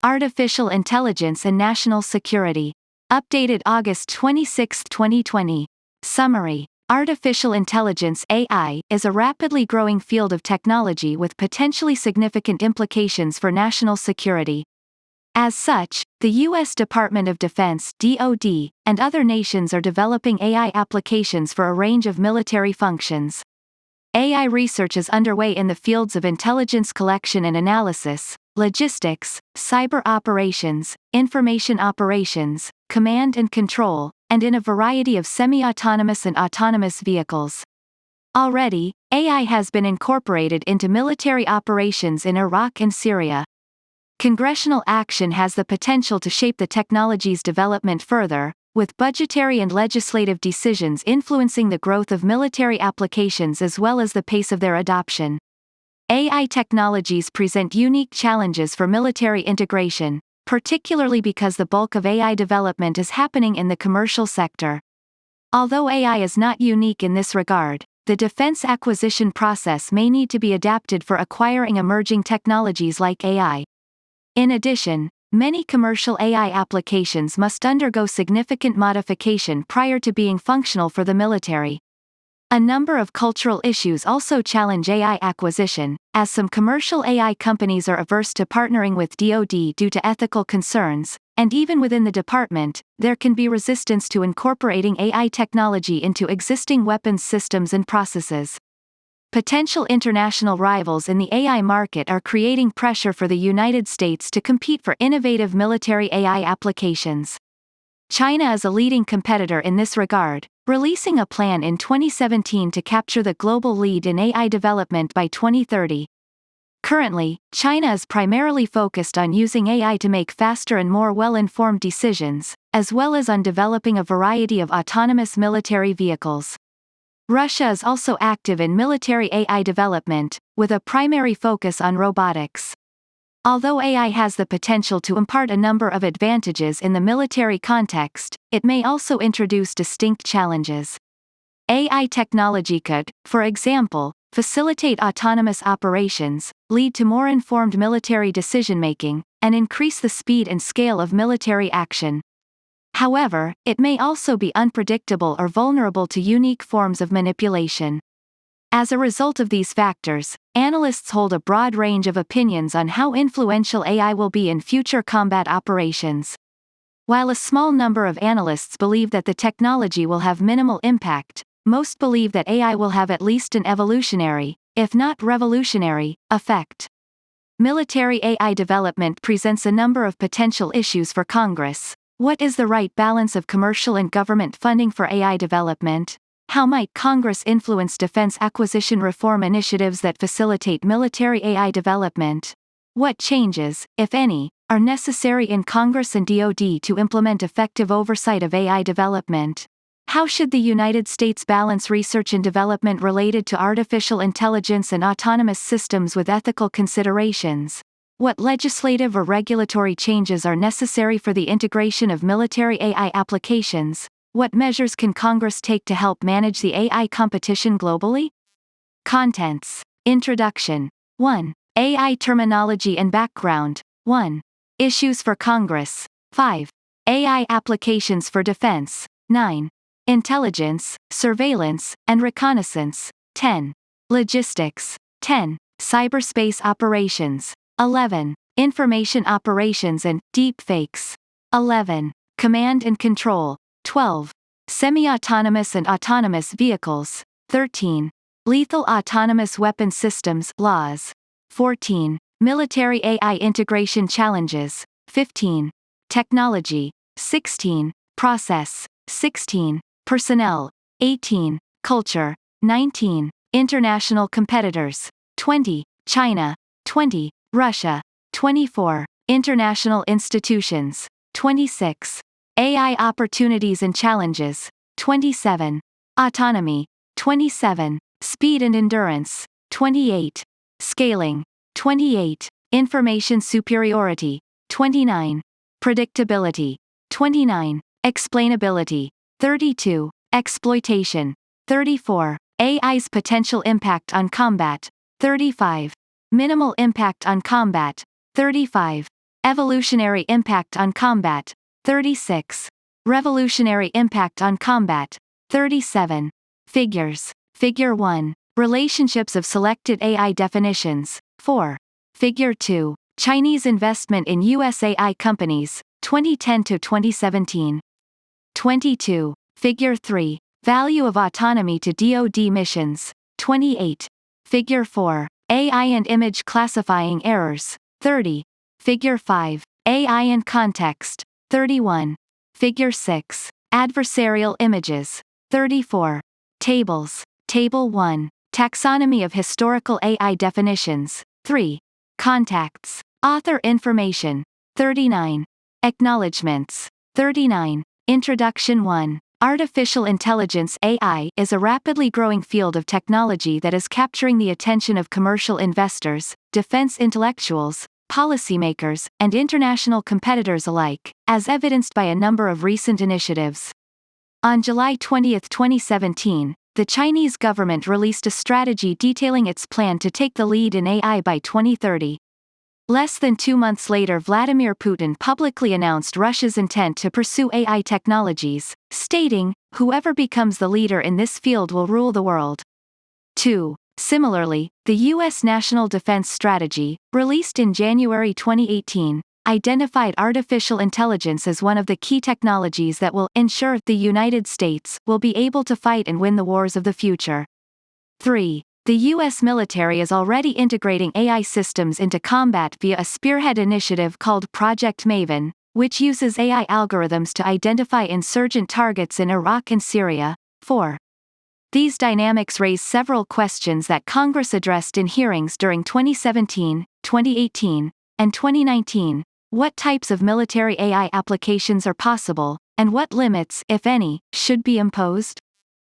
Artificial Intelligence and National Security. Updated August 26, 2020. Summary. Artificial intelligence (AI) is a rapidly growing field of technology with potentially significant implications for national security. As such, the U.S. Department of Defense (DoD) and other nations are developing AI applications for a range of military functions. AI research is underway in the fields of intelligence collection and analysis, logistics, cyber operations, information operations, command and control, and in a variety of semi-autonomous and autonomous vehicles. Already, AI has been incorporated into military operations in Iraq and Syria. Congressional action has the potential to shape the technology's development further, with budgetary and legislative decisions influencing the growth of military applications as well as the pace of their adoption. AI technologies present unique challenges for military integration, particularly because the bulk of AI development is happening in the commercial sector. Although AI is not unique in this regard, the defense acquisition process may need to be adapted for acquiring emerging technologies like AI. In addition, many commercial AI applications must undergo significant modification prior to being functional for the military. A number of cultural issues also challenge AI acquisition, as some commercial AI companies are averse to partnering with DoD due to ethical concerns, and even within the department, there can be resistance to incorporating AI technology into existing weapons systems and processes. Potential international rivals in the AI market are creating pressure for the United States to compete for innovative military AI applications. China is a leading competitor in this regard, releasing a plan in 2017 to capture the global lead in AI development by 2030. Currently, China is primarily focused on using AI to make faster and more well-informed decisions, as well as on developing a variety of autonomous military vehicles. Russia is also active in military AI development, with a primary focus on robotics. Although AI has the potential to impart a number of advantages in the military context, it may also introduce distinct challenges. AI technology could, for example, facilitate autonomous operations, lead to more informed military decision-making, and increase the speed and scale of military action. However, it may also be unpredictable or vulnerable to unique forms of manipulation. As a result of these factors, analysts hold a broad range of opinions on how influential AI will be in future combat operations. While a small number of analysts believe that the technology will have minimal impact, most believe that AI will have at least an evolutionary, if not revolutionary, effect. Military AI development presents a number of potential issues for Congress. What is the right balance of commercial and government funding for AI development? How might Congress influence defense acquisition reform initiatives that facilitate military AI development? What changes, if any, are necessary in Congress and DoD to implement effective oversight of AI development? How should the United States balance research and development related to artificial intelligence and autonomous systems with ethical considerations? What legislative or regulatory changes are necessary for the integration of military AI applications? What measures can Congress take to help manage the AI competition globally? Contents. Introduction. 1. AI terminology and background. 1. Issues for Congress. 5. AI applications for defense. 9. Intelligence, surveillance, and reconnaissance. 10. Logistics. 10. Cyberspace operations. 11. Information operations and deepfakes. 11. Command and control. 12. Semi-autonomous and autonomous vehicles. 13. Lethal autonomous weapon systems laws. 14. Military AI integration challenges. 15. Technology. 16. Process. 16. Personnel. 18. Culture. 19. International competitors. 20. China. 20. Russia. 24. International institutions. 26. AI opportunities and challenges. 27. Autonomy. 27. Speed and endurance. 28. Scaling. 28. Information superiority. 29. Predictability. 29. Explainability. 32. Exploitation. 34. AI's potential impact on combat. 35. Minimal impact on combat. 35. Evolutionary impact on combat. 36. Revolutionary impact on combat. 37. Figures. Figure 1. Relationships of selected AI definitions. 4. Figure 2. Chinese investment in US AI companies, 2010 to 2017. 22. Figure 3. Value of autonomy to DoD missions. 28. Figure 4. AI and image classifying errors. 30. Figure 5. AI and context. 31. Figure 6. Adversarial images. 34. Tables. Table 1. Taxonomy of historical AI definitions. 3. Contacts. Author information. 39. Acknowledgements. 39. Introduction 1. Artificial intelligence (AI) is a rapidly growing field of technology that is capturing the attention of commercial investors, defense intellectuals, policymakers, and international competitors alike, as evidenced by a number of recent initiatives. On July 20, 2017, the Chinese government released a strategy detailing its plan to take the lead in AI by 2030. Less than 2 months later, Vladimir Putin publicly announced Russia's intent to pursue AI technologies, stating, "Whoever becomes the leader in this field will rule the world." 2. Similarly, the U.S. National Defense Strategy, released in January 2018, identified artificial intelligence as one of the key technologies that will ensure the United States will be able to fight and win the wars of the future. 3. The U.S. military is already integrating AI systems into combat via a spearhead initiative called Project Maven, which uses AI algorithms to identify insurgent targets in Iraq and Syria. 4. These dynamics raise several questions that Congress addressed in hearings during 2017, 2018, and 2019. What types of military AI applications are possible, and what limits, if any, should be imposed?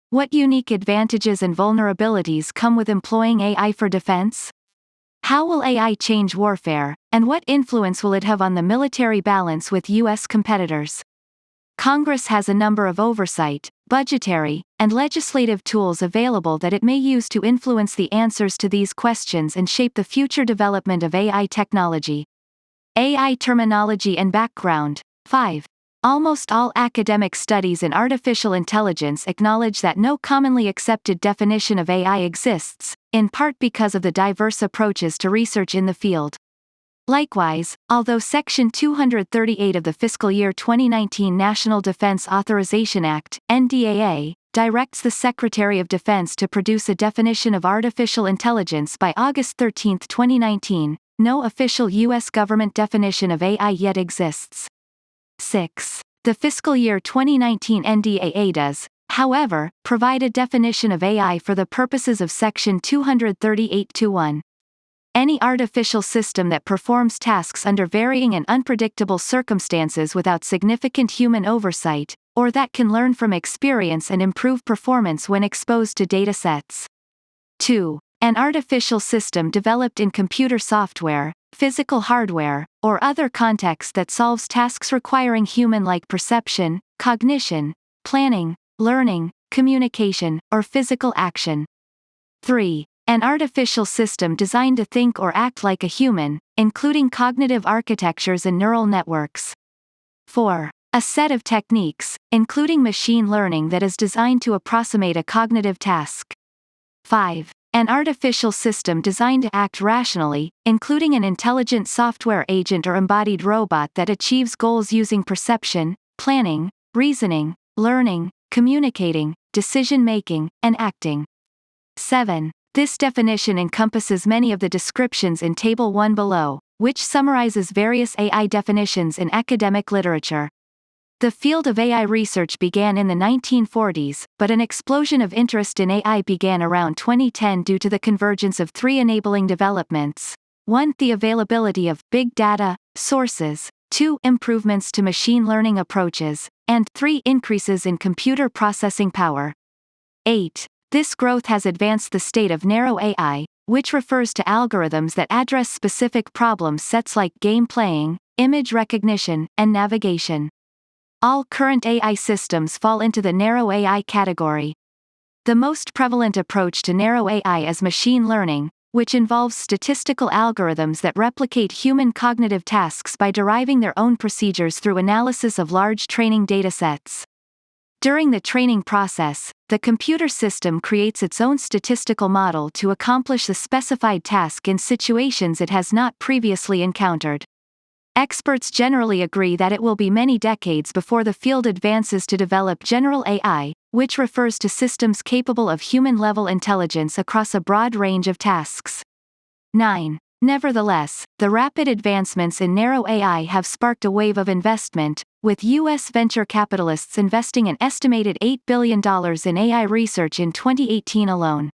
What unique advantages and vulnerabilities come with employing AI for defense? How will AI change warfare, and what influence will it have on the military balance with U.S. competitors? Congress has a number of oversight, budgetary, and legislative tools available that it may use to influence the answers to these questions and shape the future development of AI technology. AI terminology and background. 5. Almost all academic studies in artificial intelligence acknowledge that no commonly accepted definition of AI exists, in part because of the diverse approaches to research in the field. Likewise, although Section 238 of the fiscal year 2019 National Defense Authorization Act, NDAA, directs the Secretary of Defense to produce a definition of artificial intelligence by August 13, 2019, no official U.S. government definition of AI yet exists. 6. The fiscal year 2019 NDAA does, however, provide a definition of AI for the purposes of Section 238(1). Any artificial system that performs tasks under varying and unpredictable circumstances without significant human oversight, or that can learn from experience and improve performance when exposed to data sets. 2. An artificial system developed in computer software, physical hardware, or other context that solves tasks requiring human-like perception, cognition, planning, learning, communication, or physical action. 3. An artificial system designed to think or act like a human, including cognitive architectures and neural networks. 4. A set of techniques, including machine learning that is designed to approximate a cognitive task. 5. An artificial system designed to act rationally, including an intelligent software agent or embodied robot that achieves goals using perception, planning, reasoning, learning, communicating, decision-making, and acting. 7. This definition encompasses many of the descriptions in Table 1 below, which summarizes various AI definitions in academic literature. The field of AI research began in the 1940s, but an explosion of interest in AI began around 2010 due to the convergence of 3 enabling developments. 1. The availability of big data sources, 2. Improvements to machine learning approaches, and 3. Increases in computer processing power. 8. This growth has advanced the state of narrow AI, which refers to algorithms that address specific problem sets like game playing, image recognition, and navigation. All current AI systems fall into the narrow AI category. The most prevalent approach to narrow AI is machine learning, which involves statistical algorithms that replicate human cognitive tasks by deriving their own procedures through analysis of large training datasets. During the training process, the computer system creates its own statistical model to accomplish the specified task in situations it has not previously encountered. Experts generally agree that it will be many decades before the field advances to develop general AI, which refers to systems capable of human-level intelligence across a broad range of tasks. 9. Nevertheless, the rapid advancements in narrow AI have sparked a wave of investment, with U.S. venture capitalists investing an estimated $8 billion in AI research in 2018 alone.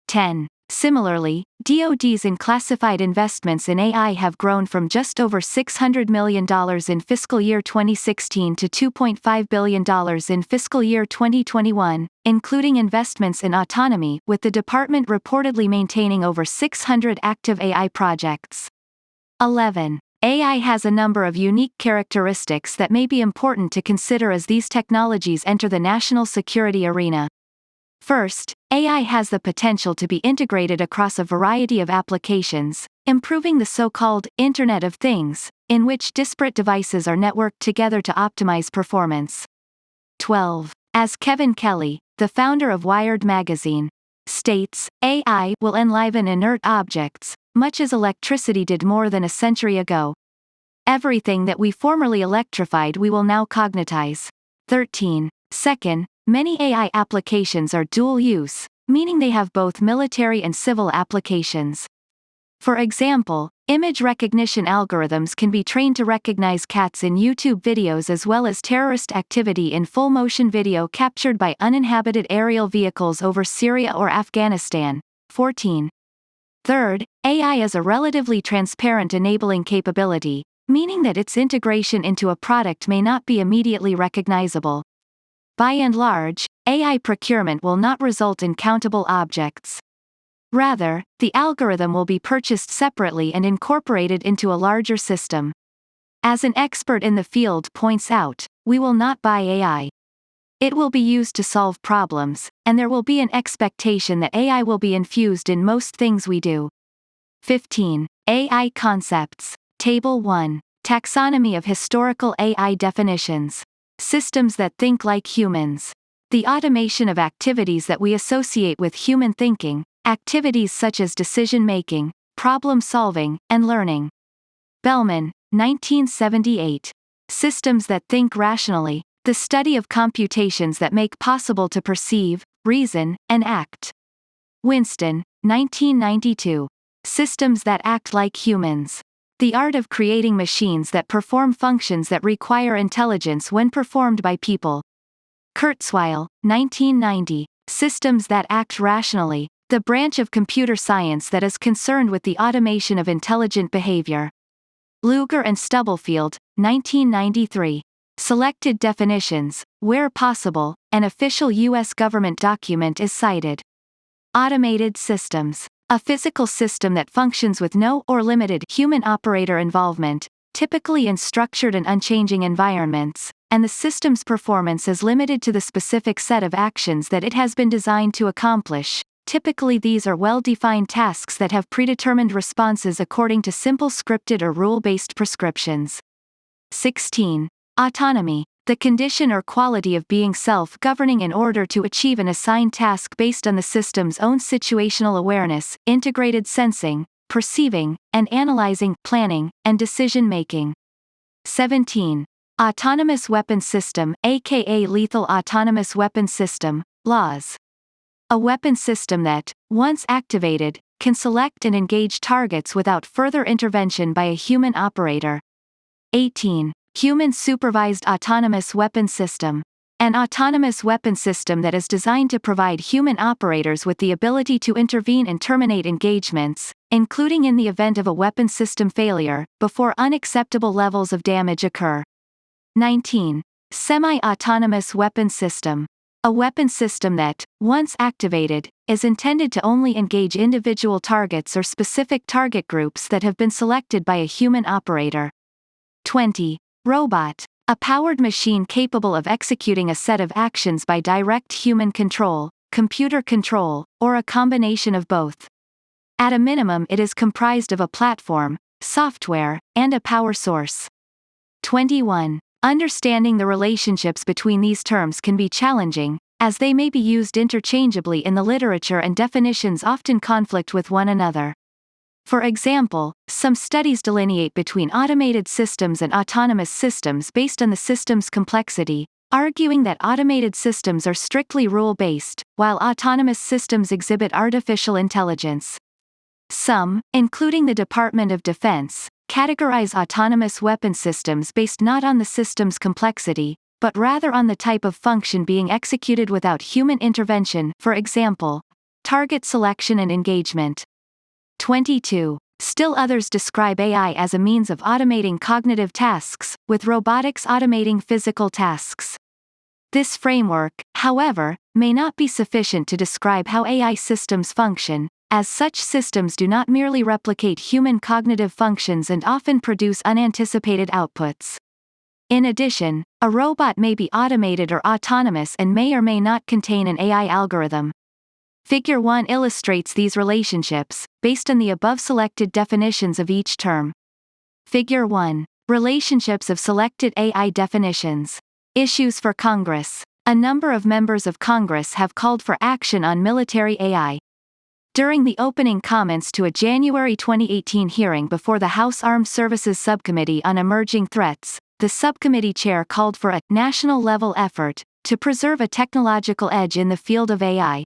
10. Similarly, DoD's classified investments in AI have grown from just over $600 million in fiscal year 2016 to $2.5 billion in fiscal year 2021, including investments in Autonomy, with the department reportedly maintaining over 600 active AI projects. 11. AI has a number of unique characteristics that may be important to consider as these technologies enter the national security arena. First, AI has the potential to be integrated across a variety of applications, improving the so-called Internet of Things, in which disparate devices are networked together to optimize performance. 12. As Kevin Kelly, the founder of Wired magazine, states, AI will enliven inert objects, much as electricity did more than a century ago. Everything that we formerly electrified we will now cognitize. 13. Second, many AI applications are dual-use, meaning they have both military and civil applications. For example, image recognition algorithms can be trained to recognize cats in YouTube videos as well as terrorist activity in full-motion video captured by uninhabited aerial vehicles over Syria or Afghanistan. 14. Third, AI is a relatively transparent enabling capability, meaning that its integration into a product may not be immediately recognizable. By and large, AI procurement will not result in countable objects. Rather, the algorithm will be purchased separately and incorporated into a larger system. As an expert in the field points out, we will not buy AI. It will be used to solve problems, and there will be an expectation that AI will be infused in most things we do. 15. AI concepts. Table 1. Taxonomy of historical AI definitions. Systems that think like humans. The automation of activities that we associate with human thinking, activities such as decision-making, problem-solving, and learning. Bellman, 1978. Systems that think rationally, the study of computations that make possible to perceive, reason, and act. Winston, 1992. Systems that act like humans. The art of creating machines that perform functions that require intelligence when performed by people. Kurzweil, 1990. Systems that act rationally, the branch of computer science that is concerned with the automation of intelligent behavior. Luger and Stubblefield, 1993. Selected definitions, where possible, an official U.S. government document is cited. Automated systems. A physical system that functions with no or limited human operator involvement, typically in structured and unchanging environments, and the system's performance is limited to the specific set of actions that it has been designed to accomplish. Typically these are well-defined tasks that have predetermined responses according to simple scripted or rule-based prescriptions. 16. Autonomy. The condition or quality of being self-governing in order to achieve an assigned task based on the system's own situational awareness, integrated sensing, perceiving, and analyzing, planning, and decision-making. 17. Autonomous weapons system, aka lethal autonomous weapons system, laws. A weapon system that, once activated, can select and engage targets without further intervention by a human operator. 18. Human Supervised Autonomous Weapons System. An autonomous weapon system that is designed to provide human operators with the ability to intervene and terminate engagements, including in the event of a weapon system failure, before unacceptable levels of damage occur. 19. Semi-autonomous weapons system. A weapon system that, once activated, is intended to only engage individual targets or specific target groups that have been selected by a human operator. 20. Robot. A powered machine capable of executing a set of actions by direct human control, computer control, or a combination of both. At a minimum, it is comprised of a platform, software, and a power source. 21. Understanding the relationships between these terms can be challenging, as they may be used interchangeably in the literature and definitions often conflict with one another. For example, some studies delineate between automated systems and autonomous systems based on the system's complexity, arguing that automated systems are strictly rule-based, while autonomous systems exhibit artificial intelligence. Some, including the Department of Defense, categorize autonomous weapon systems based not on the system's complexity, but rather on the type of function being executed without human intervention, for example, target selection and engagement. 22. Still others describe AI as a means of automating cognitive tasks, with robotics automating physical tasks. This framework, however, may not be sufficient to describe how AI systems function, as such systems do not merely replicate human cognitive functions and often produce unanticipated outputs. In addition, a robot may be automated or autonomous and may or may not contain an AI algorithm. Figure 1 illustrates these relationships, based on the above selected definitions of each term. Figure 1. Relationships of selected AI definitions. Issues for Congress. A number of members of Congress have called for action on military AI. During the opening comments to a January 2018 hearing before the House Armed Services Subcommittee on Emerging Threats, the subcommittee chair called for a national-level effort to preserve a technological edge in the field of AI.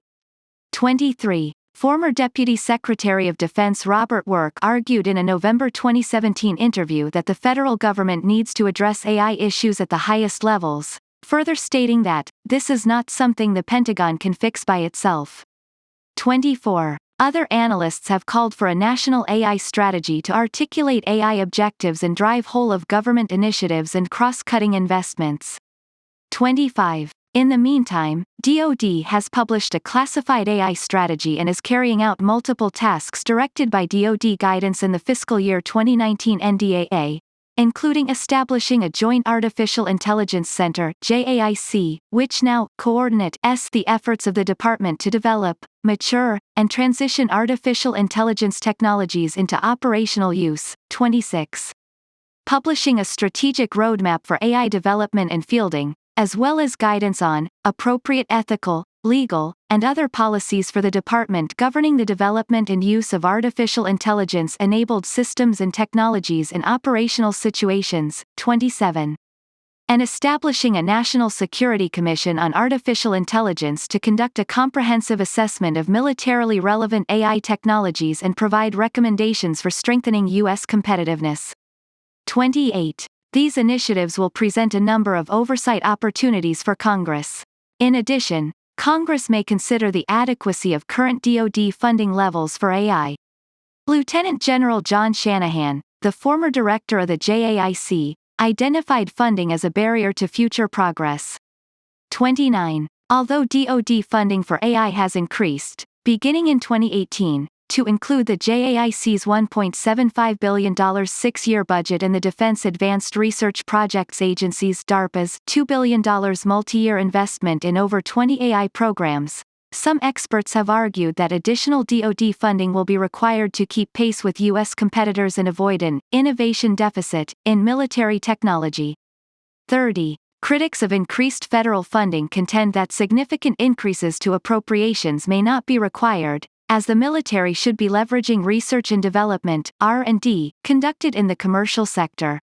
23. Former Deputy Secretary of Defense Robert Work argued in a November 2017 interview that the federal government needs to address AI issues at the highest levels, further stating that this is not something the Pentagon can fix by itself. 24. Other analysts have called for a national AI strategy to articulate AI objectives and drive whole-of-government initiatives and cross-cutting investments. 25. In the meantime, DoD has published a classified AI strategy and is carrying out multiple tasks directed by DoD guidance in the fiscal year 2019 NDAA, including establishing a Joint Artificial Intelligence Center (JAIC), which now coordinates the efforts of the department to develop, mature, and transition artificial intelligence technologies into operational use. 26. Publishing a strategic roadmap for AI development and fielding, as well as guidance on appropriate ethical, legal, and other policies for the department governing the development and use of artificial intelligence-enabled systems and technologies in operational situations. 27. And establishing a National Security Commission on Artificial Intelligence to conduct a comprehensive assessment of militarily relevant AI technologies and provide recommendations for strengthening U.S. competitiveness. 28. These initiatives will present a number of oversight opportunities for Congress. In addition, Congress may consider the adequacy of current DoD funding levels for AI. Lieutenant General John Shanahan, the former director of the JAIC, identified funding as a barrier to future progress. 29. Although DoD funding for AI has increased, beginning in 2018, to include the JAIC's $1.75 billion 6-year budget and the Defense Advanced Research Projects Agency's DARPA's $2 billion multi-year investment in over 20 AI programs, some experts have argued that additional DoD funding will be required to keep pace with U.S. competitors and avoid an innovation deficit in military technology. 30. Critics of increased federal funding contend that significant increases to appropriations may not be required, as the military should be leveraging research and development (R&D) conducted in the commercial sector.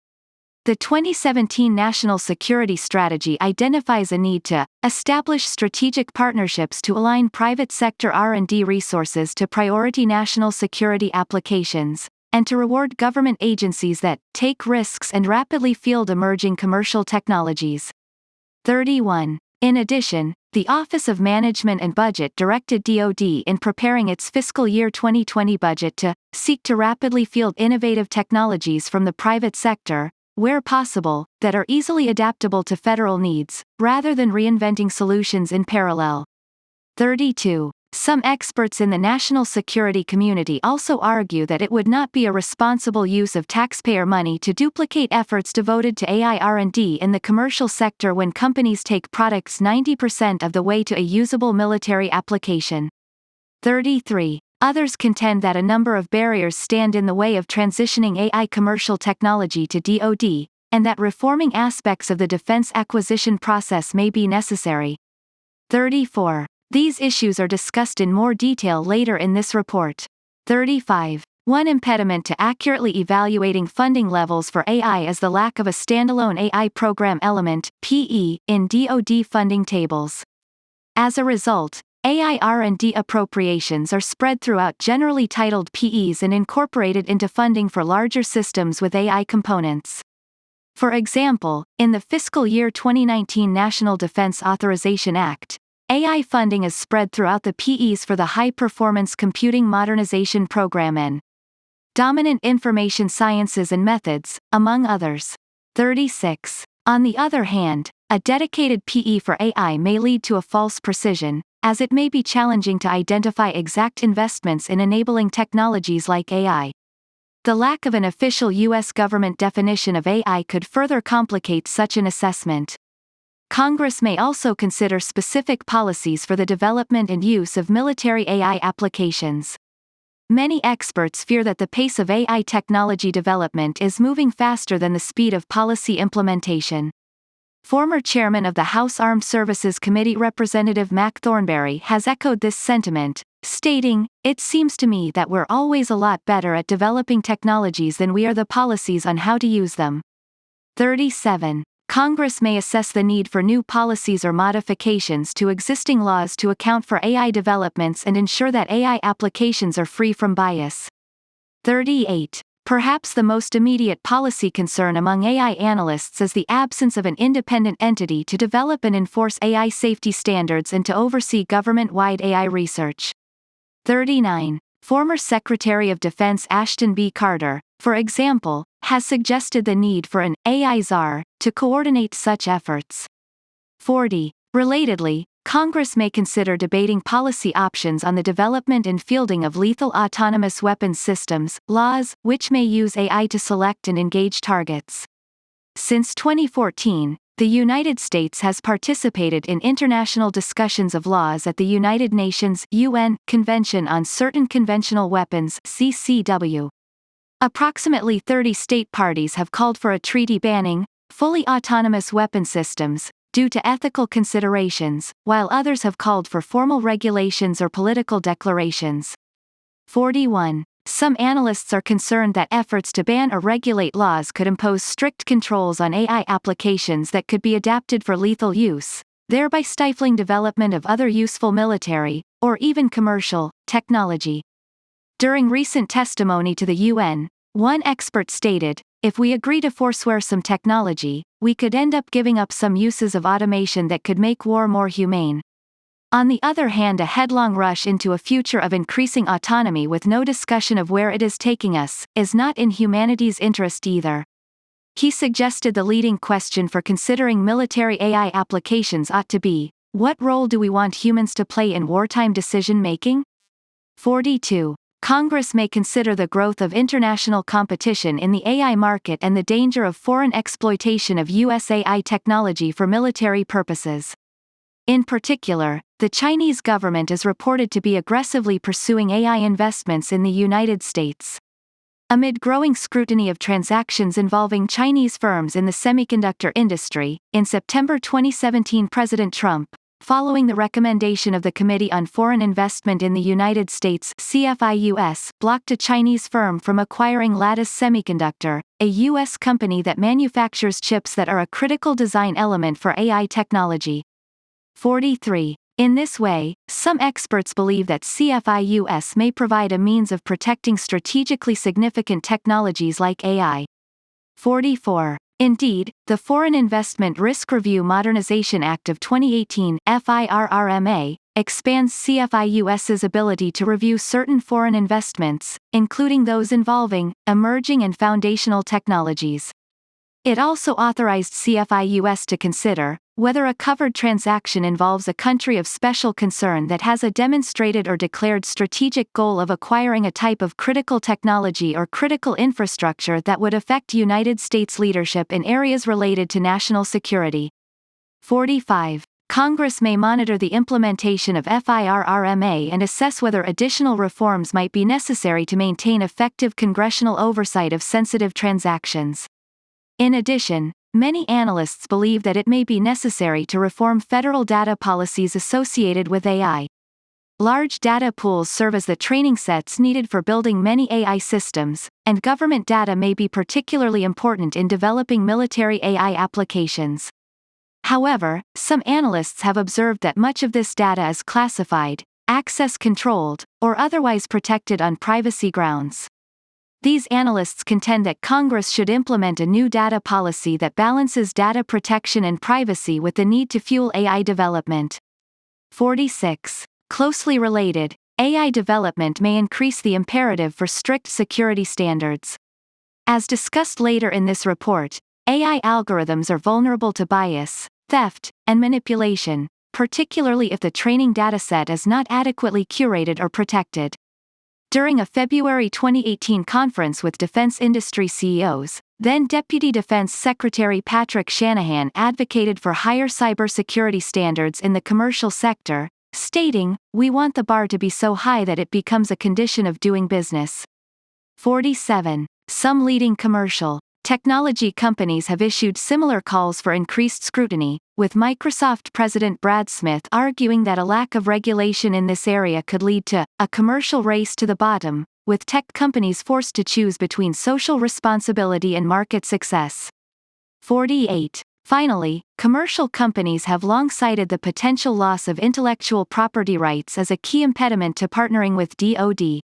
The 2017 National Security Strategy identifies a need to establish strategic partnerships to align private sector R&D resources to priority national security applications, and to reward government agencies that take risks and rapidly field emerging commercial technologies. 31. In addition, the Office of Management and Budget directed DoD in preparing its fiscal year 2020 budget to seek to rapidly field innovative technologies from the private sector, where possible, that are easily adaptable to federal needs, rather than reinventing solutions in parallel. 32. Some experts in the national security community also argue that it would not be a responsible use of taxpayer money to duplicate efforts devoted to AI R&D in the commercial sector when companies take products 90% of the way to a usable military application. 33. Others contend that a number of barriers stand in the way of transitioning AI commercial technology to DoD, and that reforming aspects of the defense acquisition process may be necessary. 34. These issues are discussed in more detail later in this report. 35. One impediment to accurately evaluating funding levels for AI is the lack of a standalone AI program element, PE, in DoD funding tables. As a result, AI R&D appropriations are spread throughout generally titled PEs and incorporated into funding for larger systems with AI components. For example, in the fiscal year 2019 National Defense Authorization Act, AI funding is spread throughout the PEs for the High Performance Computing Modernization Program and Dominant Information Sciences and Methods, among others. 36. On the other hand, a dedicated PE for AI may lead to a false precision, as it may be challenging to identify exact investments in enabling technologies like AI. The lack of an official U.S. government definition of AI could further complicate such an assessment. Congress may also consider specific policies for the development and use of military AI applications. Many experts fear that the pace of AI technology development is moving faster than the speed of policy implementation. Former chairman of the House Armed Services Committee Representative Mac Thornberry has echoed this sentiment, stating, "It seems to me that we're always a lot better at developing technologies than we are the policies on how to use them." 37. Congress may assess the need for new policies or modifications to existing laws to account for AI developments and ensure that AI applications are free from bias. 38. Perhaps the most immediate policy concern among AI analysts is the absence of an independent entity to develop and enforce AI safety standards and to oversee government-wide AI research. 39. Former Secretary of Defense Ashton B. Carter, for example, has suggested the need for an AI czar to coordinate such efforts. 40. Relatedly, Congress may consider debating policy options on the development and fielding of lethal autonomous weapons systems, laws, which may use AI to select and engage targets. Since 2014, the United States has participated in international discussions of laws at the United Nations (UN) Convention on Certain Conventional Weapons (CCW). Approximately 30 state parties have called for a treaty banning fully autonomous weapon systems due to ethical considerations, while others have called for formal regulations or political declarations. 41. Some analysts are concerned that efforts to ban or regulate laws could impose strict controls on AI applications that could be adapted for lethal use, thereby stifling development of other useful military, or even commercial, technology. During recent testimony to the UN, one expert stated, "If we agree to forswear some technology, we could end up giving up some uses of automation that could make war more humane." On the other hand, a headlong rush into a future of increasing autonomy with no discussion of where it is taking us, is not in humanity's interest either. He suggested the leading question for considering military AI applications ought to be, what role do we want humans to play in wartime decision-making? 42. Congress may consider the growth of international competition in the AI market and the danger of foreign exploitation of US AI technology for military purposes. In particular, the Chinese government is reported to be aggressively pursuing AI investments in the United States. Amid growing scrutiny of transactions involving Chinese firms in the semiconductor industry, in September 2017 President Trump, following the recommendation of the Committee on Foreign Investment in the United States (CFIUS), blocked a Chinese firm from acquiring Lattice Semiconductor, a U.S. company that manufactures chips that are a critical design element for AI technology. 43. In this way, some experts believe that CFIUS may provide a means of protecting strategically significant technologies like AI. 44. Indeed, the Foreign Investment Risk Review Modernization Act of 2018 (FIRRMA) expands CFIUS's ability to review certain foreign investments, including those involving emerging and foundational technologies. It also authorized CFIUS to consider whether a covered transaction involves a country of special concern that has a demonstrated or declared strategic goal of acquiring a type of critical technology or critical infrastructure that would affect United States leadership in areas related to national security. 45. Congress may monitor the implementation of FIRRMA and assess whether additional reforms might be necessary to maintain effective congressional oversight of sensitive transactions. In addition, many analysts believe that it may be necessary to reform federal data policies associated with AI. Large data pools serve as the training sets needed for building many AI systems, and government data may be particularly important in developing military AI applications. However, some analysts have observed that much of this data is classified, access controlled, or otherwise protected on privacy grounds. These analysts contend that Congress should implement a new data policy that balances data protection and privacy with the need to fuel AI development. 46. Closely related, AI development may increase the imperative for strict security standards. As discussed later in this report, AI algorithms are vulnerable to bias, theft, and manipulation, particularly if the training dataset is not adequately curated or protected. During a February 2018 conference with defense industry CEOs, then Deputy Defense Secretary Patrick Shanahan advocated for higher cybersecurity standards in the commercial sector, stating, "We want the bar to be so high that it becomes a condition of doing business." 47. Some leading commercial technology companies have issued similar calls for increased scrutiny, with Microsoft President Brad Smith arguing that a lack of regulation in this area could lead to a commercial race to the bottom, with tech companies forced to choose between social responsibility and market success. 48. Finally, commercial companies have long cited the potential loss of intellectual property rights as a key impediment to partnering with DoD.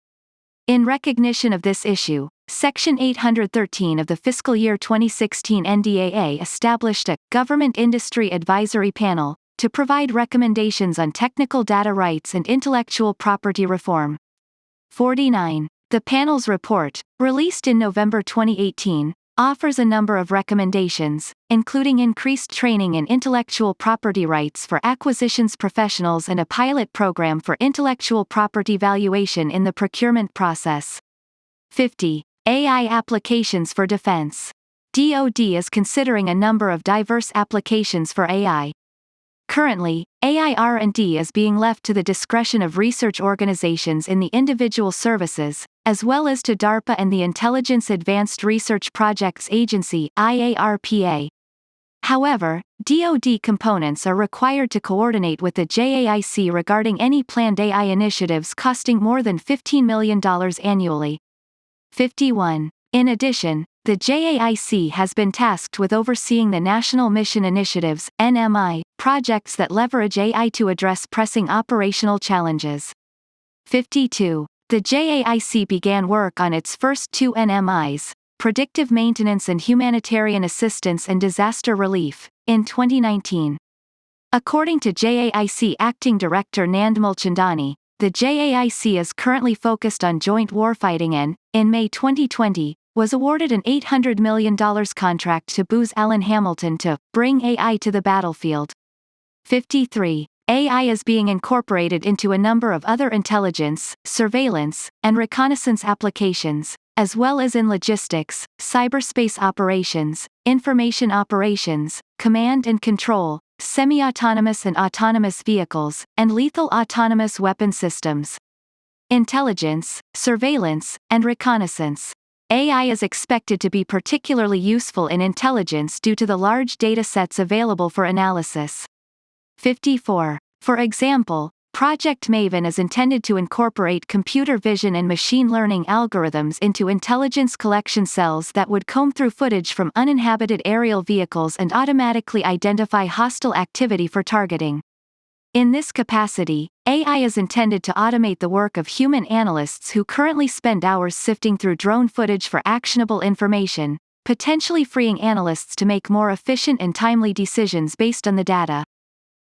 In recognition of this issue, Section 813 of the fiscal year 2016 NDAA established a Government Industry Advisory Panel to provide recommendations on technical data rights and intellectual property reform. 49. The panel's report, released in November 2018, offers a number of recommendations, including increased training in intellectual property rights for acquisitions professionals and a pilot program for intellectual property valuation in the procurement process. 50. AI applications for defense. DoD is considering a number of diverse applications for AI. Currently, AI R&D is being left to the discretion of research organizations in the individual services, as well as to DARPA and the Intelligence Advanced Research Projects Agency (IARPA). However, DoD components are required to coordinate with the JAIC regarding any planned AI initiatives costing more than $15 million annually. 51. In addition, the JAIC has been tasked with overseeing the National Mission Initiatives (NMI) projects that leverage AI to address pressing operational challenges. 52. The JAIC began work on its first two NMIs, Predictive Maintenance and Humanitarian Assistance and Disaster Relief, in 2019. According to JAIC Acting Director Nand Mulchandani, the JAIC is currently focused on joint warfighting and, in May 2020, was awarded an $800 million contract to Booz Allen Hamilton to bring AI to the battlefield. 53. AI is being incorporated into a number of other intelligence, surveillance, and reconnaissance applications, as well as in logistics, cyberspace operations, information operations, command and control, semi-autonomous and autonomous vehicles, and lethal autonomous weapon systems. Intelligence, surveillance, and reconnaissance. AI is expected to be particularly useful in intelligence due to the large data sets available for analysis. 54. For example, Project Maven is intended to incorporate computer vision and machine learning algorithms into intelligence collection cells that would comb through footage from uninhabited aerial vehicles and automatically identify hostile activity for targeting. In this capacity, AI is intended to automate the work of human analysts who currently spend hours sifting through drone footage for actionable information, potentially freeing analysts to make more efficient and timely decisions based on the data.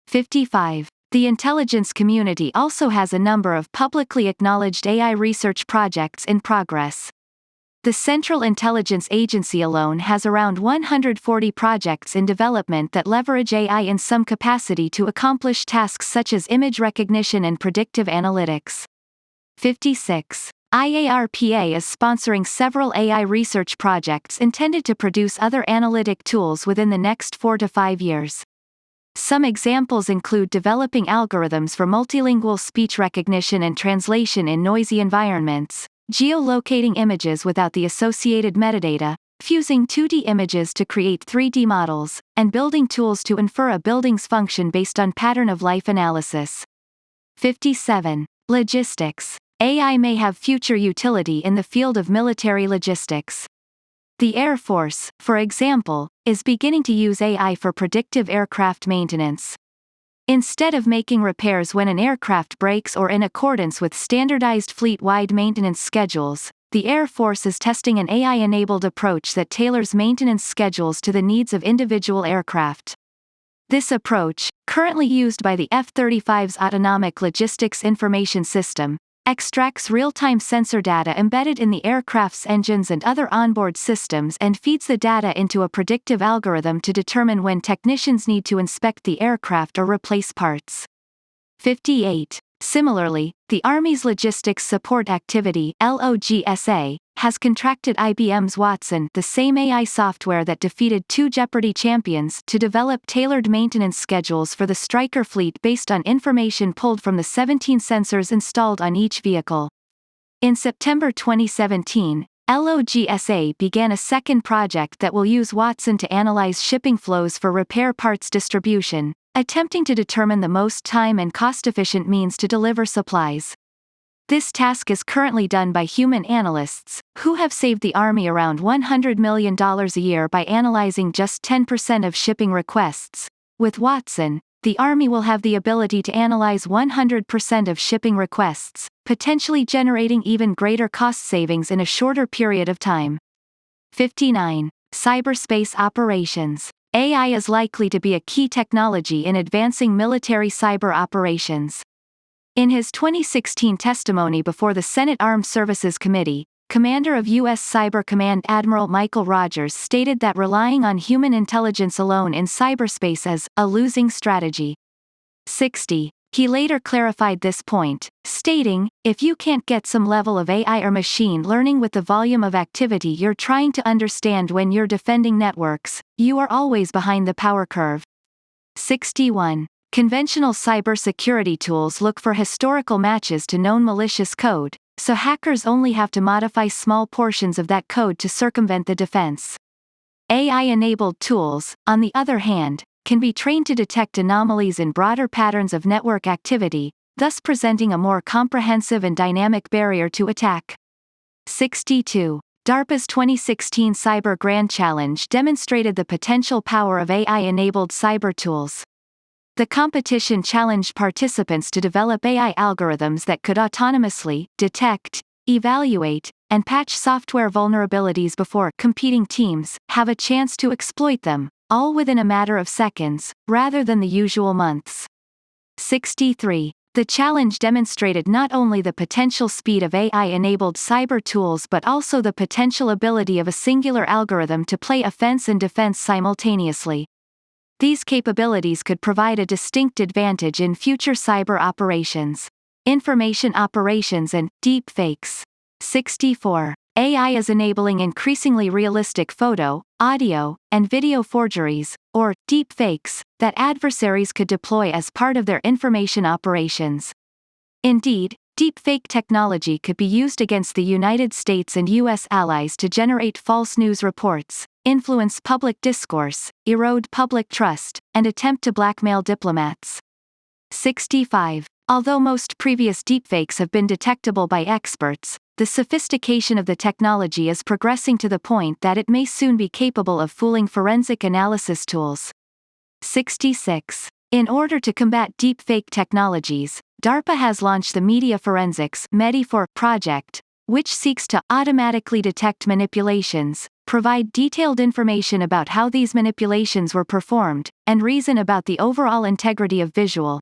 55. The intelligence community also has a number of publicly acknowledged AI research projects in progress. The Central Intelligence Agency alone has around 140 projects in development that leverage AI in some capacity to accomplish tasks such as image recognition and predictive analytics. 56. IARPA is sponsoring several AI research projects intended to produce other analytic tools within the next 4 to 5 years. Some examples include developing algorithms for multilingual speech recognition and translation in noisy environments, geolocating images without the associated metadata, fusing 2D images to create 3D models, and building tools to infer a building's function based on pattern-of-life analysis. 57. Logistics. AI may have future utility in the field of military logistics. The Air Force, for example, is beginning to use AI for predictive aircraft maintenance. Instead of making repairs when an aircraft breaks or in accordance with standardized fleet-wide maintenance schedules, the Air Force is testing an AI-enabled approach that tailors maintenance schedules to the needs of individual aircraft. This approach, currently used by the F-35's Autonomic Logistics Information System, extracts real-time sensor data embedded in the aircraft's engines and other onboard systems and feeds the data into a predictive algorithm to determine when technicians need to inspect the aircraft or replace parts. 58. Similarly, the Army's Logistics Support Activity (LOGSA) has contracted IBM's Watson, the same AI software that defeated 2 Jeopardy champions, to develop tailored maintenance schedules for the Stryker fleet based on information pulled from the 17 sensors installed on each vehicle. In September 2017, LOGSA began a second project that will use Watson to analyze shipping flows for repair parts distribution, attempting to determine the most time and cost-efficient means to deliver supplies. This task is currently done by human analysts, who have saved the Army around $100 million a year by analyzing just 10% of shipping requests. With Watson, the Army will have the ability to analyze 100% of shipping requests, potentially generating even greater cost savings in a shorter period of time. 59. Cyberspace Operations. AI is likely to be a key technology in advancing military cyber operations. In his 2016 testimony before the Senate Armed Services Committee, Commander of U.S. Cyber Command Admiral Michael Rogers stated that relying on human intelligence alone in cyberspace is a losing strategy. 60. He later clarified this point, stating, "If you can't get some level of AI or machine learning with the volume of activity you're trying to understand when you're defending networks, you are always behind the power curve." 61. Conventional cybersecurity tools look for historical matches to known malicious code, so hackers only have to modify small portions of that code to circumvent the defense. AI-enabled tools, on the other hand, can be trained to detect anomalies in broader patterns of network activity, thus presenting a more comprehensive and dynamic barrier to attack. 62. DARPA's 2016 Cyber Grand Challenge demonstrated the potential power of AI-enabled cyber tools. The competition challenged participants to develop AI algorithms that could autonomously detect, evaluate, and patch software vulnerabilities before competing teams have a chance to exploit them, all within a matter of seconds, rather than the usual months. 63. The challenge demonstrated not only the potential speed of AI-enabled cyber tools but also the potential ability of a singular algorithm to play offense and defense simultaneously. These capabilities could provide a distinct advantage in future cyber operations. Information operations and deepfakes. 64. AI is enabling increasingly realistic photo, audio, and video forgeries, or deepfakes, that adversaries could deploy as part of their information operations. Indeed, deepfake technology could be used against the United States and U.S. allies to generate false news reports, influence public discourse, erode public trust, and attempt to blackmail diplomats. 65. Although most previous deepfakes have been detectable by experts, the sophistication of the technology is progressing to the point that it may soon be capable of fooling forensic analysis tools. 66. In order to combat deepfake technologies, DARPA has launched the Media Forensics (MEDI4) project, which seeks to automatically detect manipulations, provide detailed information about how these manipulations were performed, and reason about the overall integrity of visual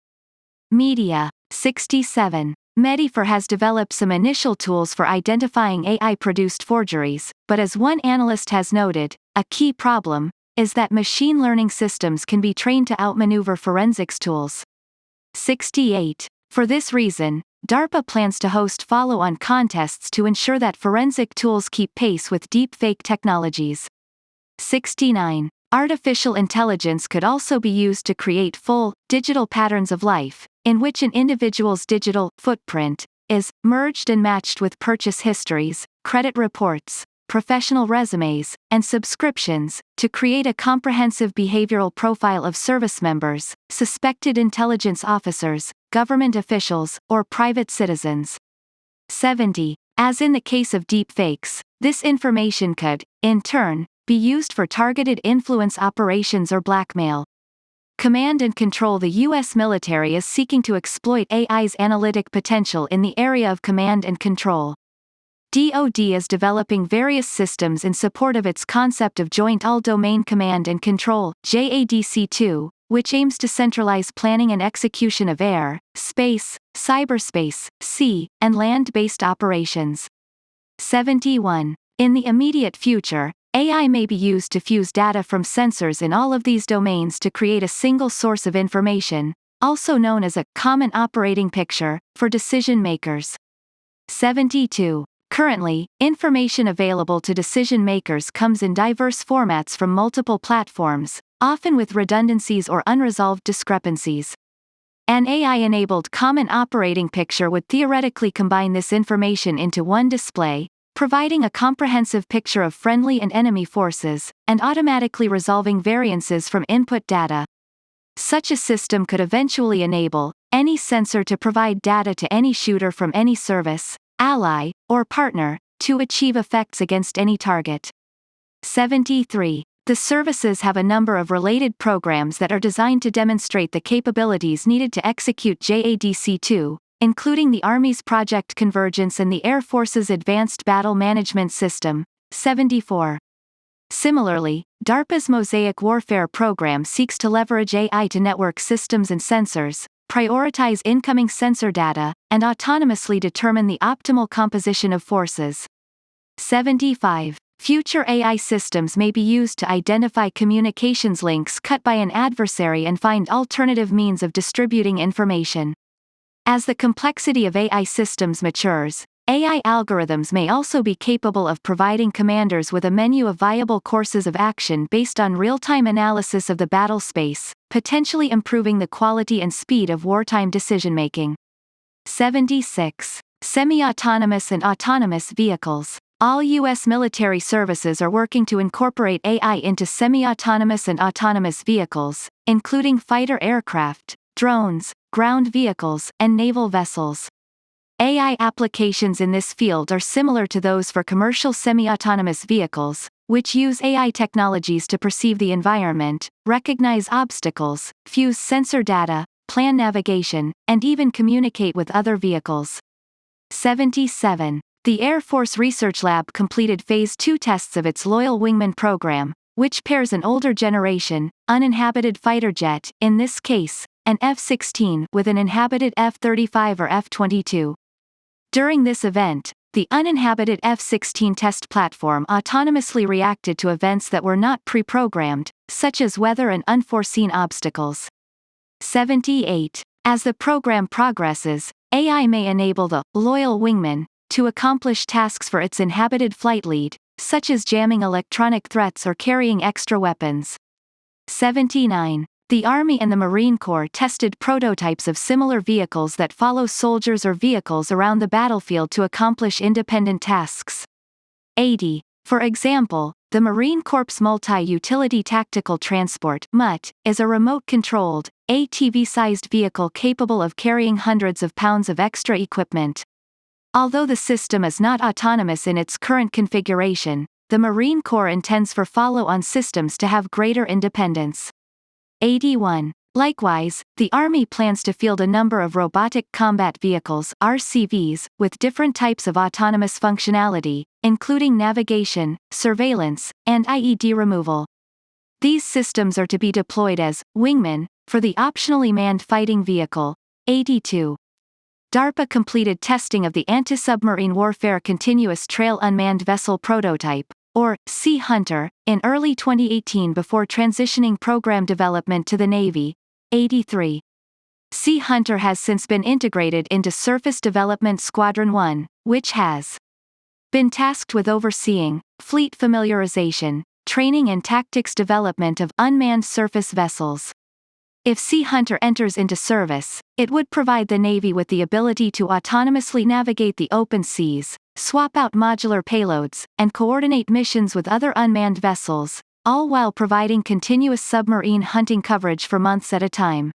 media. 67. MEDI4 has developed some initial tools for identifying AI-produced forgeries, but as one analyst has noted, a key problem is that machine learning systems can be trained to outmaneuver forensics tools. 68. For this reason, DARPA plans to host follow-on contests to ensure that forensic tools keep pace with deepfake technologies. 69. Artificial intelligence could also be used to create full, digital patterns of life, in which an individual's digital footprint is merged and matched with purchase histories, credit reports, professional resumes, and subscriptions, to create a comprehensive behavioral profile of service members, suspected intelligence officers, government officials, or private citizens. 70. As in the case of deepfakes, this information could, in turn, be used for targeted influence operations or blackmail. Command and Control. The U.S. military is seeking to exploit AI's analytic potential in the area of command and control. DoD is developing various systems in support of its concept of Joint All-Domain Command and Control, JADC2, which aims to centralize planning and execution of air, space, cyberspace, sea, and land-based operations. 71. In the immediate future, AI may be used to fuse data from sensors in all of these domains to create a single source of information, also known as a common operating picture, for decision makers. 72. Currently, information available to decision makers comes in diverse formats from multiple platforms, often with redundancies or unresolved discrepancies. An AI-enabled common operating picture would theoretically combine this information into one display, providing a comprehensive picture of friendly and enemy forces, and automatically resolving variances from input data. Such a system could eventually enable any sensor to provide data to any shooter from any service, ally, or partner, to achieve effects against any target. 73. The services have a number of related programs that are designed to demonstrate the capabilities needed to execute JADC2, including the Army's Project Convergence and the Air Force's Advanced Battle Management System. 74. Similarly, DARPA's Mosaic Warfare program seeks to leverage AI to network systems and sensors, prioritize incoming sensor data, and autonomously determine the optimal composition of forces. 75. Future AI systems may be used to identify communications links cut by an adversary and find alternative means of distributing information. As the complexity of AI systems matures, AI algorithms may also be capable of providing commanders with a menu of viable courses of action based on real-time analysis of the battle space, potentially improving the quality and speed of wartime decision-making. 76. Semi-autonomous and autonomous vehicles. All U.S. military services are working to incorporate AI into semi-autonomous and autonomous vehicles, including fighter aircraft, drones, ground vehicles, and naval vessels. AI applications in this field are similar to those for commercial semi-autonomous vehicles, which use AI technologies to perceive the environment, recognize obstacles, fuse sensor data, plan navigation, and even communicate with other vehicles. 77. The Air Force Research Lab completed Phase 2 tests of its Loyal Wingman program, which pairs an older generation, uninhabited fighter jet, in this case, an F-16, with an inhabited F-35 or F-22. During this event, the uninhabited F-16 test platform autonomously reacted to events that were not pre-programmed, such as weather and unforeseen obstacles. 78. As the program progresses, AI may enable the Loyal Wingman to accomplish tasks for its inhabited flight lead, such as jamming electronic threats or carrying extra weapons. 79. The Army and the Marine Corps tested prototypes of similar vehicles that follow soldiers or vehicles around the battlefield to accomplish independent tasks. 80. For example, the Marine Corps Multi-Utility Tactical Transport (MUT) is a remote-controlled, ATV-sized vehicle capable of carrying hundreds of pounds of extra equipment. Although the system is not autonomous in its current configuration, the Marine Corps intends for follow-on systems to have greater independence. 81. Likewise, the Army plans to field a number of robotic combat vehicles (RCVs) with different types of autonomous functionality, including navigation, surveillance, and IED removal. These systems are to be deployed as wingmen for the optionally manned fighting vehicle. 82. DARPA completed testing of the Anti-Submarine Warfare Continuous Trail Unmanned Vessel Prototype, or Sea Hunter, in early 2018 before transitioning program development to the Navy. 83. Sea Hunter has since been integrated into Surface Development Squadron 1, which has been tasked with overseeing fleet familiarization, training and tactics development of unmanned surface vessels. If Sea Hunter enters into service, it would provide the Navy with the ability to autonomously navigate the open seas, swap out modular payloads, and coordinate missions with other unmanned vessels, all while providing continuous submarine hunting coverage for months at a time.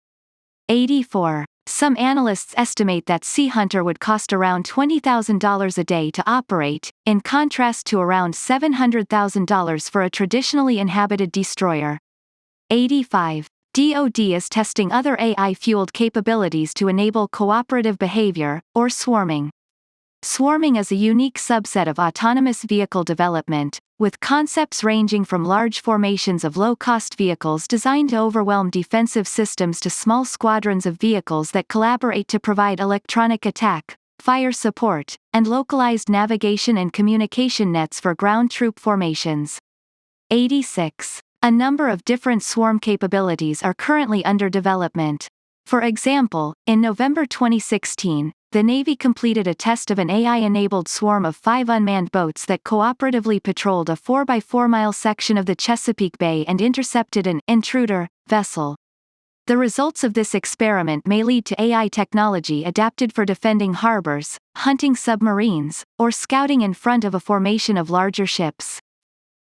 84. Some analysts estimate that Sea Hunter would cost around $20,000 a day to operate, in contrast to around $700,000 for a traditionally inhabited destroyer. 85. DoD is testing other AI-fueled capabilities to enable cooperative behavior, or swarming. Swarming is a unique subset of autonomous vehicle development, with concepts ranging from large formations of low-cost vehicles designed to overwhelm defensive systems to small squadrons of vehicles that collaborate to provide electronic attack, fire support, and localized navigation and communication nets for ground troop formations. 86. A number of different swarm capabilities are currently under development. For example, in November 2016, the Navy completed a test of an AI-enabled swarm of 5 unmanned boats that cooperatively patrolled a 4x4-mile section of the Chesapeake Bay and intercepted an intruder vessel. The results of this experiment may lead to AI technology adapted for defending harbors, hunting submarines, or scouting in front of a formation of larger ships.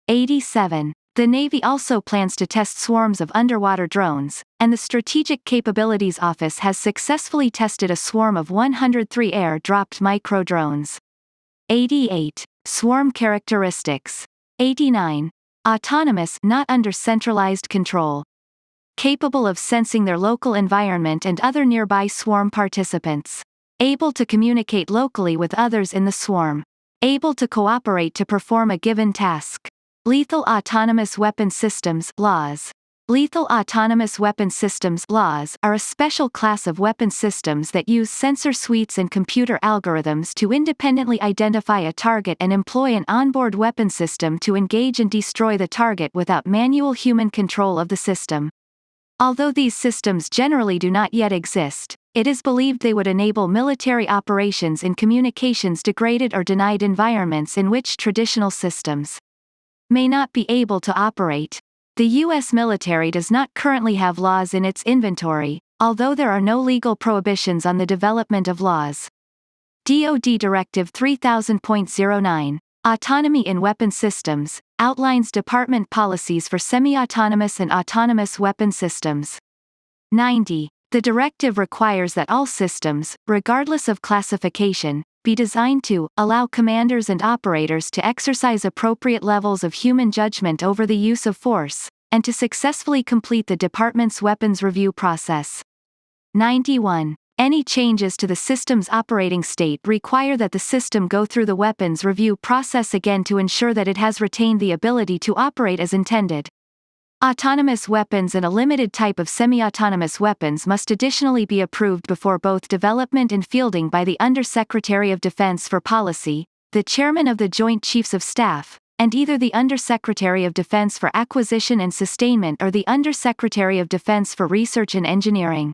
87. The Navy also plans to test swarms of underwater drones, and the Strategic Capabilities Office has successfully tested a swarm of 103 air-dropped micro-drones. 88. Swarm characteristics. 89. Autonomous, not under centralized control. Capable of sensing their local environment and other nearby swarm participants. Able to communicate locally with others in the swarm. Able to cooperate to perform a given task. Lethal Autonomous Weapon Systems (LAWS). Lethal Autonomous Weapon Systems (LAWS) are a special class of weapon systems that use sensor suites and computer algorithms to independently identify a target and employ an onboard weapon system to engage and destroy the target without manual human control of the system. Although these systems generally do not yet exist, it is believed they would enable military operations in communications degraded or denied environments in which traditional systems may not be able to operate. The U.S. military does not currently have LAWS in its inventory, although there are no legal prohibitions on the development of LAWS. DoD Directive 3000.09, Autonomy in Weapon Systems, outlines department policies for semi-autonomous and autonomous weapon systems. 90. The directive requires that all systems, regardless of classification, be designed to allow commanders and operators to exercise appropriate levels of human judgment over the use of force, and to successfully complete the department's weapons review process. 91. Any changes to the system's operating state require that the system go through the weapons review process again to ensure that it has retained the ability to operate as intended. Autonomous weapons and a limited type of semi-autonomous weapons must additionally be approved before both development and fielding by the Undersecretary of Defense for Policy, the Chairman of the Joint Chiefs of Staff, and either the Undersecretary of Defense for Acquisition and Sustainment or the Undersecretary of Defense for Research and Engineering.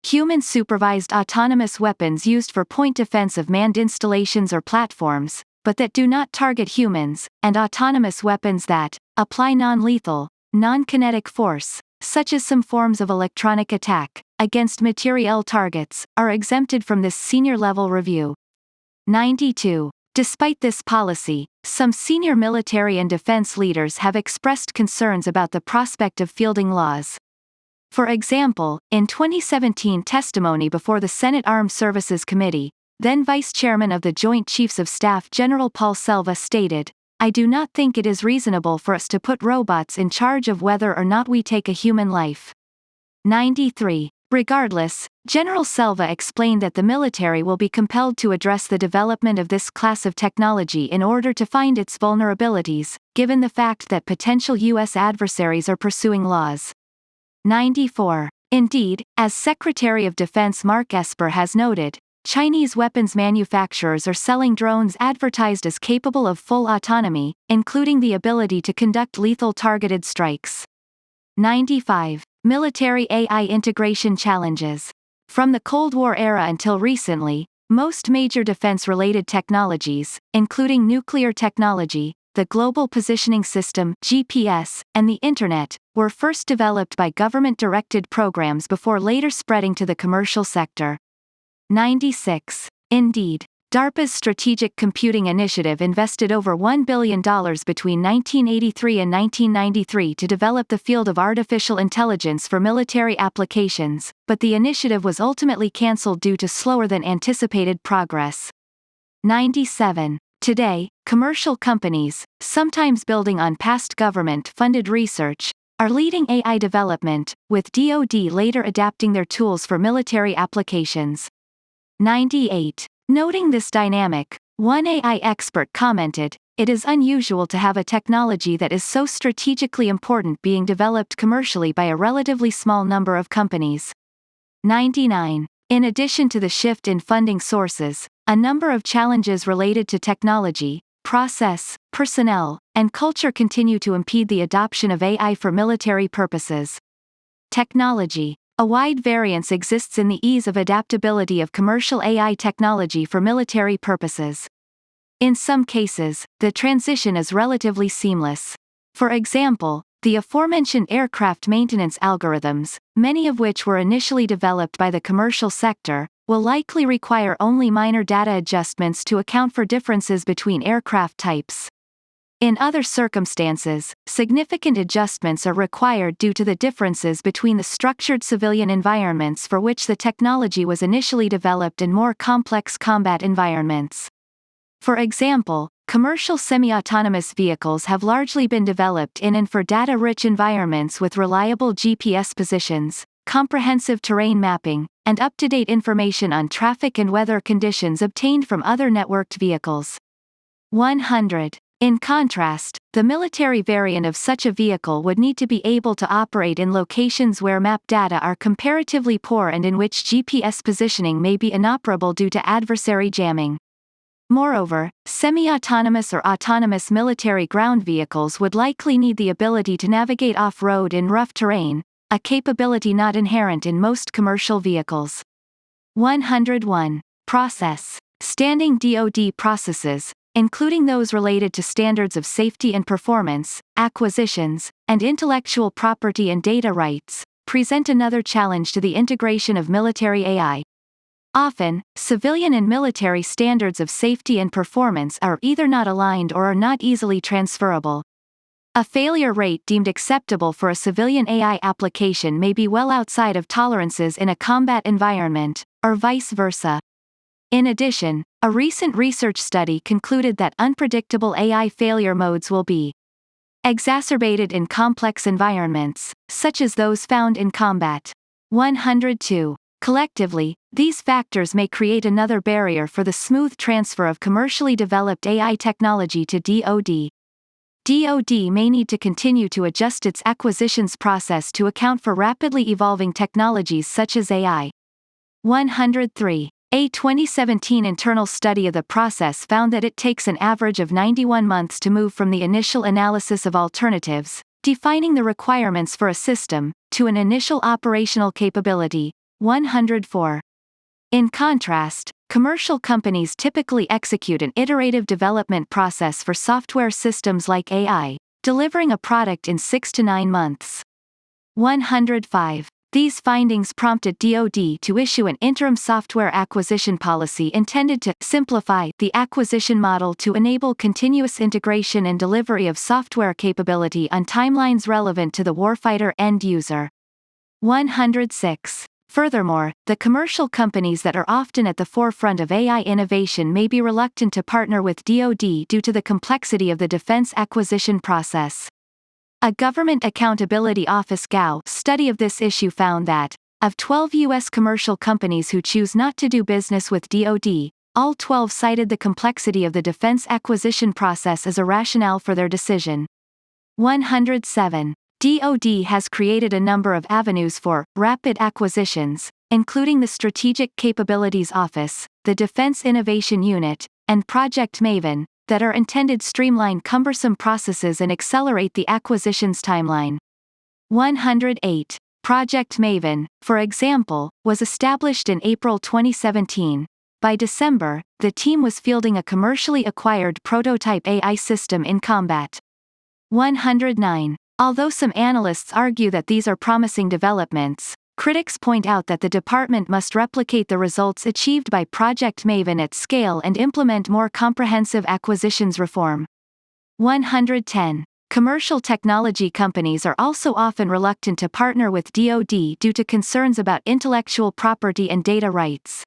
Human-supervised autonomous weapons used for point defense of manned installations or platforms, but that do not target humans, and autonomous weapons that apply non-lethal, non-kinetic force, such as some forms of electronic attack, against materiel targets, are exempted from this senior-level review. 92. Despite this policy, some senior military and defense leaders have expressed concerns about the prospect of fielding LAWS. For example, in 2017 testimony before the Senate Armed Services Committee, then Vice Chairman of the Joint Chiefs of Staff General Paul Selva stated, "I do not think it is reasonable for us to put robots in charge of whether or not we take a human life." 93. Regardless, General Selva explained that the military will be compelled to address the development of this class of technology in order to find its vulnerabilities, given the fact that potential U.S. adversaries are pursuing LAWS. 94. Indeed, as Secretary of Defense Mark Esper has noted, Chinese weapons manufacturers are selling drones advertised as capable of full autonomy, including the ability to conduct lethal targeted strikes. 95. Military AI integration challenges. From the Cold War era until recently, most major defense-related technologies, including nuclear technology, the Global Positioning System (GPS), and the Internet, were first developed by government-directed programs before later spreading to the commercial sector. 96. Indeed, DARPA's Strategic Computing Initiative invested over $1 billion between 1983 and 1993 to develop the field of artificial intelligence for military applications, but the initiative was ultimately cancelled due to slower than anticipated progress. 97. Today, commercial companies, sometimes building on past government-funded research, are leading AI development, with DoD later adapting their tools for military applications. 98. Noting this dynamic, one AI expert commented, "It is unusual to have a technology that is so strategically important being developed commercially by a relatively small number of companies." 99. In addition to the shift in funding sources, a number of challenges related to technology, process, personnel, and culture continue to impede the adoption of AI for military purposes. Technology. A wide variance exists in the ease of adaptability of commercial AI technology for military purposes. In some cases, the transition is relatively seamless. For example, the aforementioned aircraft maintenance algorithms, many of which were initially developed by the commercial sector, will likely require only minor data adjustments to account for differences between aircraft types. In other circumstances, significant adjustments are required due to the differences between the structured civilian environments for which the technology was initially developed and more complex combat environments. For example, commercial semi-autonomous vehicles have largely been developed in and for data-rich environments with reliable GPS positions, comprehensive terrain mapping, and up-to-date information on traffic and weather conditions obtained from other networked vehicles. 100. In contrast, the military variant of such a vehicle would need to be able to operate in locations where map data are comparatively poor and in which GPS positioning may be inoperable due to adversary jamming. Moreover, semi-autonomous or autonomous military ground vehicles would likely need the ability to navigate off-road in rough terrain, a capability not inherent in most commercial vehicles. 101. Process. Standing DoD processes, including those related to standards of safety and performance, acquisitions, and intellectual property and data rights, present another challenge to the integration of military AI. Often, civilian and military standards of safety and performance are either not aligned or are not easily transferable. A failure rate deemed acceptable for a civilian AI application may be well outside of tolerances in a combat environment, or vice versa. In addition, a recent research study concluded that unpredictable AI failure modes will be exacerbated in complex environments, such as those found in combat. 102. Collectively, these factors may create another barrier for the smooth transfer of commercially developed AI technology to DoD. DoD may need to continue to adjust its acquisitions process to account for rapidly evolving technologies such as AI. 103. A 2017 internal study of the process found that it takes an average of 91 months to move from the initial analysis of alternatives, defining the requirements for a system, to an initial operational capability. 104. In contrast, commercial companies typically execute an iterative development process for software systems like AI, delivering a product in 6 to 9 months. 105. These findings prompted DoD to issue an interim software acquisition policy intended to simplify the acquisition model to enable continuous integration and delivery of software capability on timelines relevant to the warfighter end user. 106. Furthermore, the commercial companies that are often at the forefront of AI innovation may be reluctant to partner with DoD due to the complexity of the defense acquisition process. A Government Accountability Office (GAO) study of this issue found that, of 12 U.S. commercial companies who choose not to do business with DoD, all 12 cited the complexity of the defense acquisition process as a rationale for their decision. 107. DoD has created a number of avenues for rapid acquisitions, including the Strategic Capabilities Office, the Defense Innovation Unit, and Project Maven, that are intended to streamline cumbersome processes and accelerate the acquisitions timeline. 108. Project Maven, for example, was established in April 2017. by December, the team was fielding a commercially acquired prototype AI system in combat. 109. Although some analysts argue that these are promising developments, critics point out that the department must replicate the results achieved by Project Maven at scale and implement more comprehensive acquisitions reform. 110. Commercial technology companies are also often reluctant to partner with DoD due to concerns about intellectual property and data rights.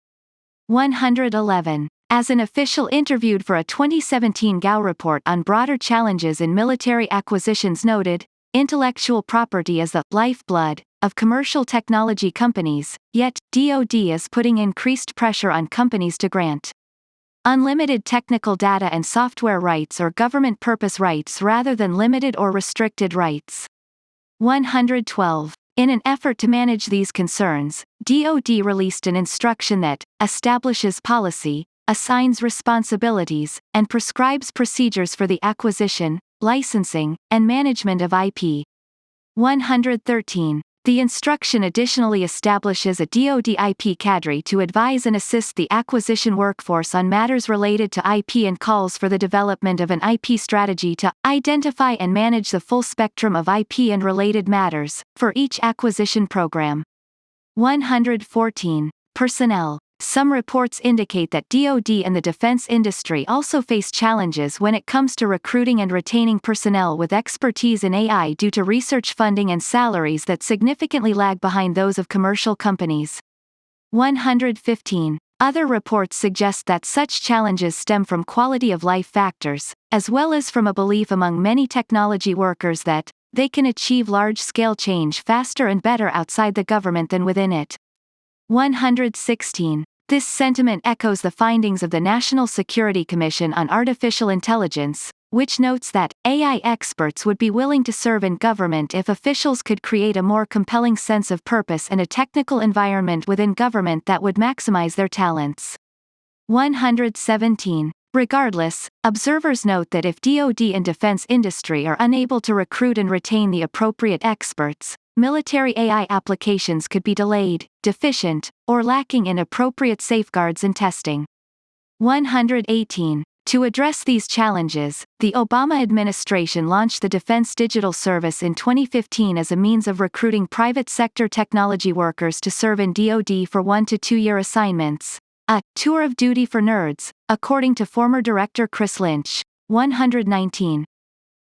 111. As an official interviewed for a 2017 GAO report on broader challenges in military acquisitions noted, intellectual property is the lifeblood of commercial technology companies, yet, DoD is putting increased pressure on companies to grant unlimited technical data and software rights or government purpose rights rather than limited or restricted rights. 112. In an effort to manage these concerns, DoD released an instruction that establishes policy, assigns responsibilities, and prescribes procedures for the acquisition, licensing, and management of IP. 113. The instruction additionally establishes a DoD IP cadre to advise and assist the acquisition workforce on matters related to IP and calls for the development of an IP strategy to identify and manage the full spectrum of IP and related matters for each acquisition program. 114. Personnel. Some reports indicate that DoD and the defense industry also face challenges when it comes to recruiting and retaining personnel with expertise in AI due to research funding and salaries that significantly lag behind those of commercial companies. 115. Other reports suggest that such challenges stem from quality of life factors, as well as from a belief among many technology workers that they can achieve large-scale change faster and better outside the government than within it. 116. This sentiment echoes the findings of the National Security Commission on Artificial Intelligence, which notes that AI experts would be willing to serve in government if officials could create a more compelling sense of purpose and a technical environment within government that would maximize their talents. 117. Regardless, observers note that if DoD and defense industry are unable to recruit and retain the appropriate experts, military AI applications could be delayed, deficient, or lacking in appropriate safeguards and testing. 118. To address these challenges, the Obama administration launched the Defense Digital Service in 2015 as a means of recruiting private sector technology workers to serve in DoD for 1 to 2 year assignments. A tour of duty for nerds, according to former Director Chris Lynch. 119.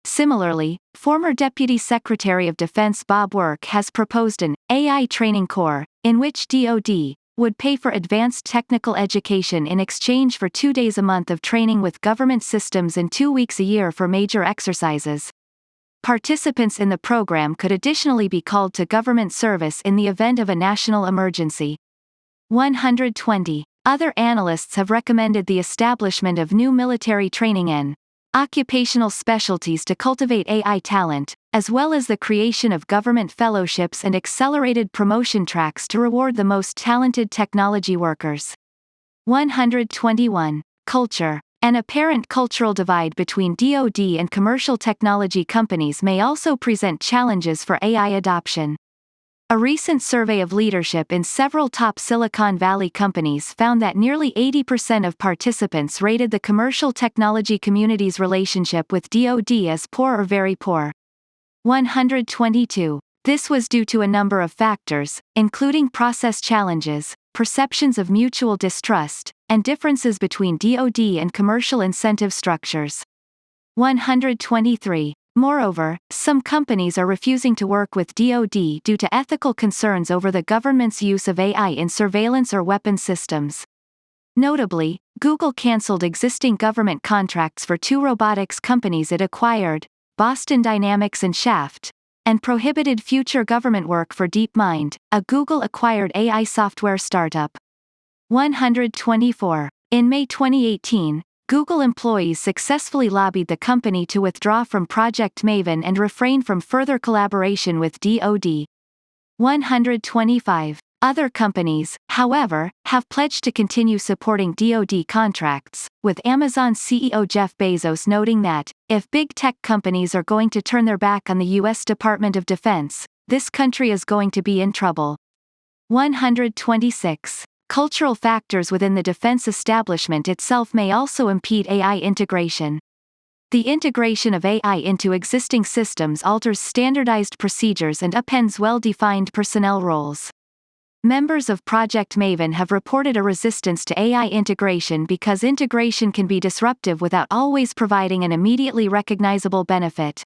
Similarly, former Deputy Secretary of Defense Bob Work has proposed an AI training corps, in which DoD would pay for advanced technical education in exchange for 2 days a month of training with government systems and 2 weeks a year for major exercises. Participants in the program could additionally be called to government service in the event of a national emergency. 120. Other analysts have recommended the establishment of new military training and occupational specialties to cultivate AI talent, as well as the creation of government fellowships and accelerated promotion tracks to reward the most talented technology workers. 121. Culture. An apparent cultural divide between DoD and commercial technology companies may also present challenges for AI adoption. A recent survey of leadership in several top Silicon Valley companies found that nearly 80% of participants rated the commercial technology community's relationship with DoD as poor or very poor. 122. This was due to a number of factors, including process challenges, perceptions of mutual distrust, and differences between DoD and commercial incentive structures. 123. Moreover, some companies are refusing to work with DoD due to ethical concerns over the government's use of AI in surveillance or weapons systems. Notably, Google canceled existing government contracts for 2 robotics companies it acquired, Boston Dynamics and Shaft, and prohibited future government work for DeepMind, a Google-acquired AI software startup. 124. In May 2018, Google employees successfully lobbied the company to withdraw from Project Maven and refrain from further collaboration with DoD. 125. Other companies, however, have pledged to continue supporting DoD contracts, with Amazon CEO Jeff Bezos noting that, if big tech companies are going to turn their back on the U.S. Department of Defense, this country is going to be in trouble. 126. cultural factors within the defense establishment itself may also impede AI integration. The integration of AI into existing systems alters standardized procedures and upends well-defined personnel roles. Members of Project Maven have reported a resistance to AI integration because integration can be disruptive without always providing an immediately recognizable benefit.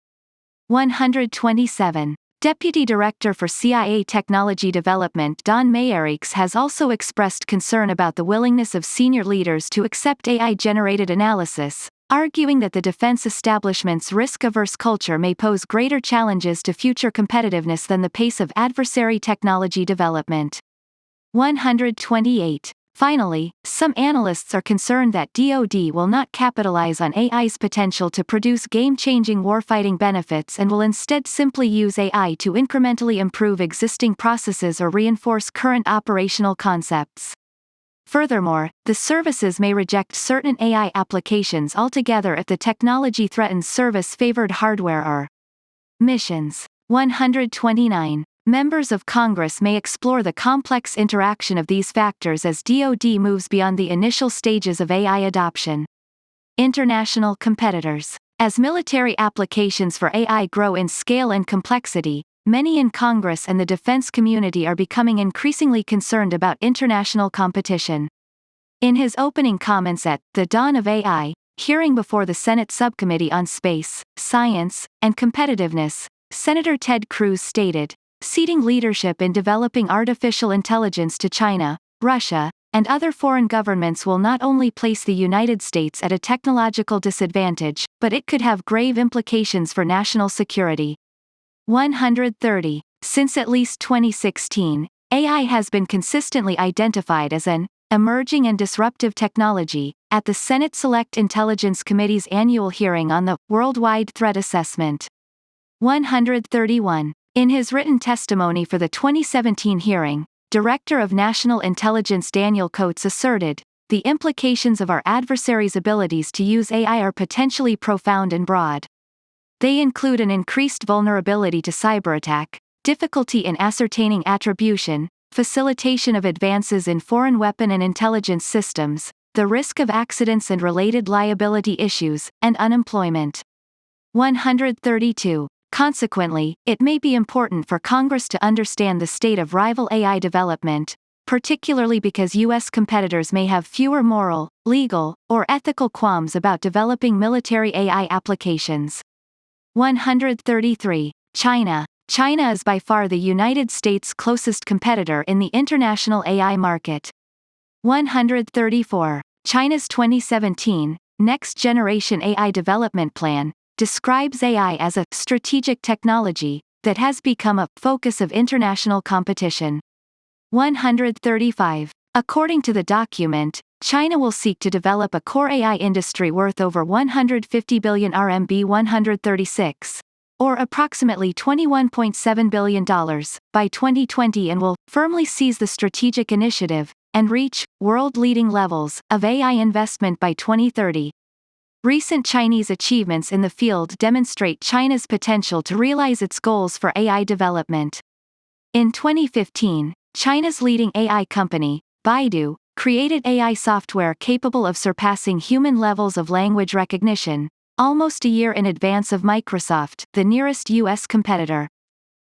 127. Deputy Director for CIA Technology Development Don Mayerix has also expressed concern about the willingness of senior leaders to accept AI-generated analysis, arguing that the defense establishment's risk-averse culture may pose greater challenges to future competitiveness than the pace of adversary technology development. 128. Finally, some analysts are concerned that DoD will not capitalize on AI's potential to produce game-changing warfighting benefits and will instead simply use AI to incrementally improve existing processes or reinforce current operational concepts. Furthermore, the services may reject certain AI applications altogether if the technology threatens service-favored hardware or missions. 129. Members of Congress may explore the complex interaction of these factors as DoD moves beyond the initial stages of AI adoption. International competitors. As military applications for AI grow in scale and complexity, many in Congress and the defense community are becoming increasingly concerned about international competition. In his opening comments at The Dawn of AI, hearing before the Senate Subcommittee on Space, Science, and Competitiveness, Senator Ted Cruz stated, "Ceding leadership in developing artificial intelligence to China, Russia, and other foreign governments will not only place the United States at a technological disadvantage, but it could have grave implications for national security." 130. Since at least 2016, AI has been consistently identified as an emerging and disruptive technology. At the Senate Select Intelligence Committee's annual hearing on the Worldwide Threat Assessment. 131. In his written testimony for the 2017 hearing, Director of National Intelligence Daniel Coates asserted, "The implications of our adversaries' abilities to use AI are potentially profound and broad. They include an increased vulnerability to cyberattack, difficulty in ascertaining attribution, facilitation of advances in foreign weapon and intelligence systems, the risk of accidents and related liability issues, and unemployment." 132. Consequently, it may be important for Congress to understand the state of rival AI development, particularly because U.S. competitors may have fewer moral, legal, or ethical qualms about developing military AI applications. 133. China. China is by far the United States' closest competitor in the international AI market. 134. China's 2017 Next Generation AI Development Plan describes AI as a strategic technology that has become a focus of international competition. 135. According to the document, China will seek to develop a core AI industry worth over 150 billion RMB 136, or approximately $21.7 billion, by 2020 and will firmly seize the strategic initiative and reach world-leading levels of AI investment by 2030. Recent Chinese achievements in the field demonstrate China's potential to realize its goals for AI development. In 2015, China's leading AI company, Baidu, created AI software capable of surpassing human levels of language recognition, almost a year in advance of Microsoft, the nearest U.S. competitor.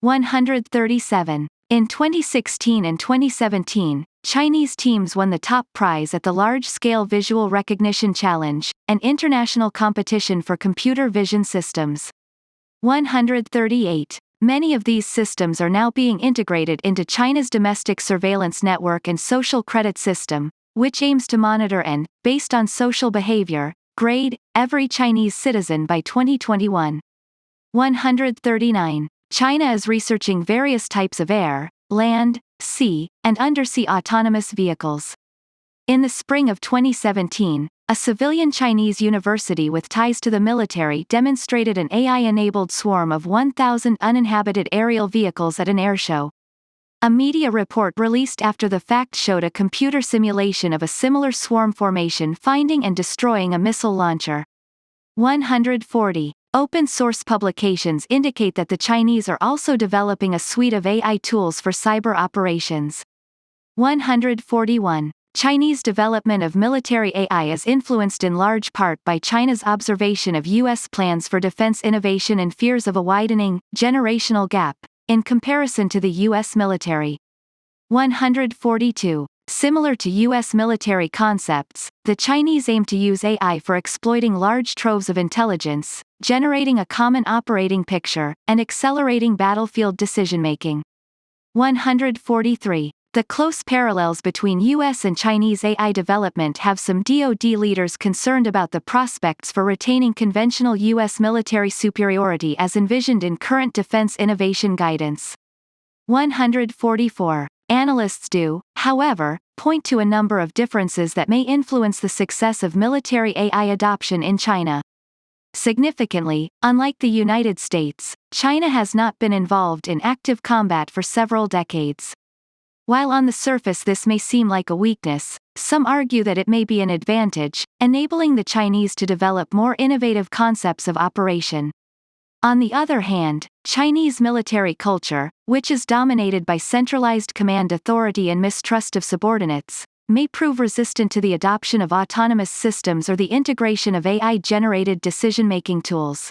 137. In 2016 and 2017, Chinese teams won the top prize at the Large-Scale Visual Recognition Challenge, an international competition for computer vision systems. 138. Many of these systems are now being integrated into China's domestic surveillance network and social credit system, which aims to monitor and, based on social behavior, grade every Chinese citizen by 2021. 139. China is researching various types of air, land, sea, and undersea autonomous vehicles. In the spring of 2017, a civilian Chinese university with ties to the military demonstrated an AI-enabled swarm of 1,000 uninhabited aerial vehicles at an airshow. A media report released after the fact showed a computer simulation of a similar swarm formation finding and destroying a missile launcher. 140. Open-source publications indicate that the Chinese are also developing a suite of AI tools for cyber operations. 141. Chinese development of military AI is influenced in large part by China's observation of U.S. plans for defense innovation and fears of a widening, generational gap, in comparison to the U.S. military. 142. Similar to U.S. military concepts, the Chinese aim to use AI for exploiting large troves of intelligence, generating a common operating picture, and accelerating battlefield decision-making. 143. The close parallels between U.S. and Chinese AI development have some DoD leaders concerned about the prospects for retaining conventional U.S. military superiority as envisioned in current defense innovation guidance. 144. Analysts do, however, point to a number of differences that may influence the success of military AI adoption in China. Significantly, unlike the United States, China has not been involved in active combat for several decades. While on the surface this may seem like a weakness, some argue that it may be an advantage, enabling the Chinese to develop more innovative concepts of operation. On the other hand, Chinese military culture, which is dominated by centralized command authority and mistrust of subordinates, may prove resistant to the adoption of autonomous systems or the integration of AI-generated decision-making tools.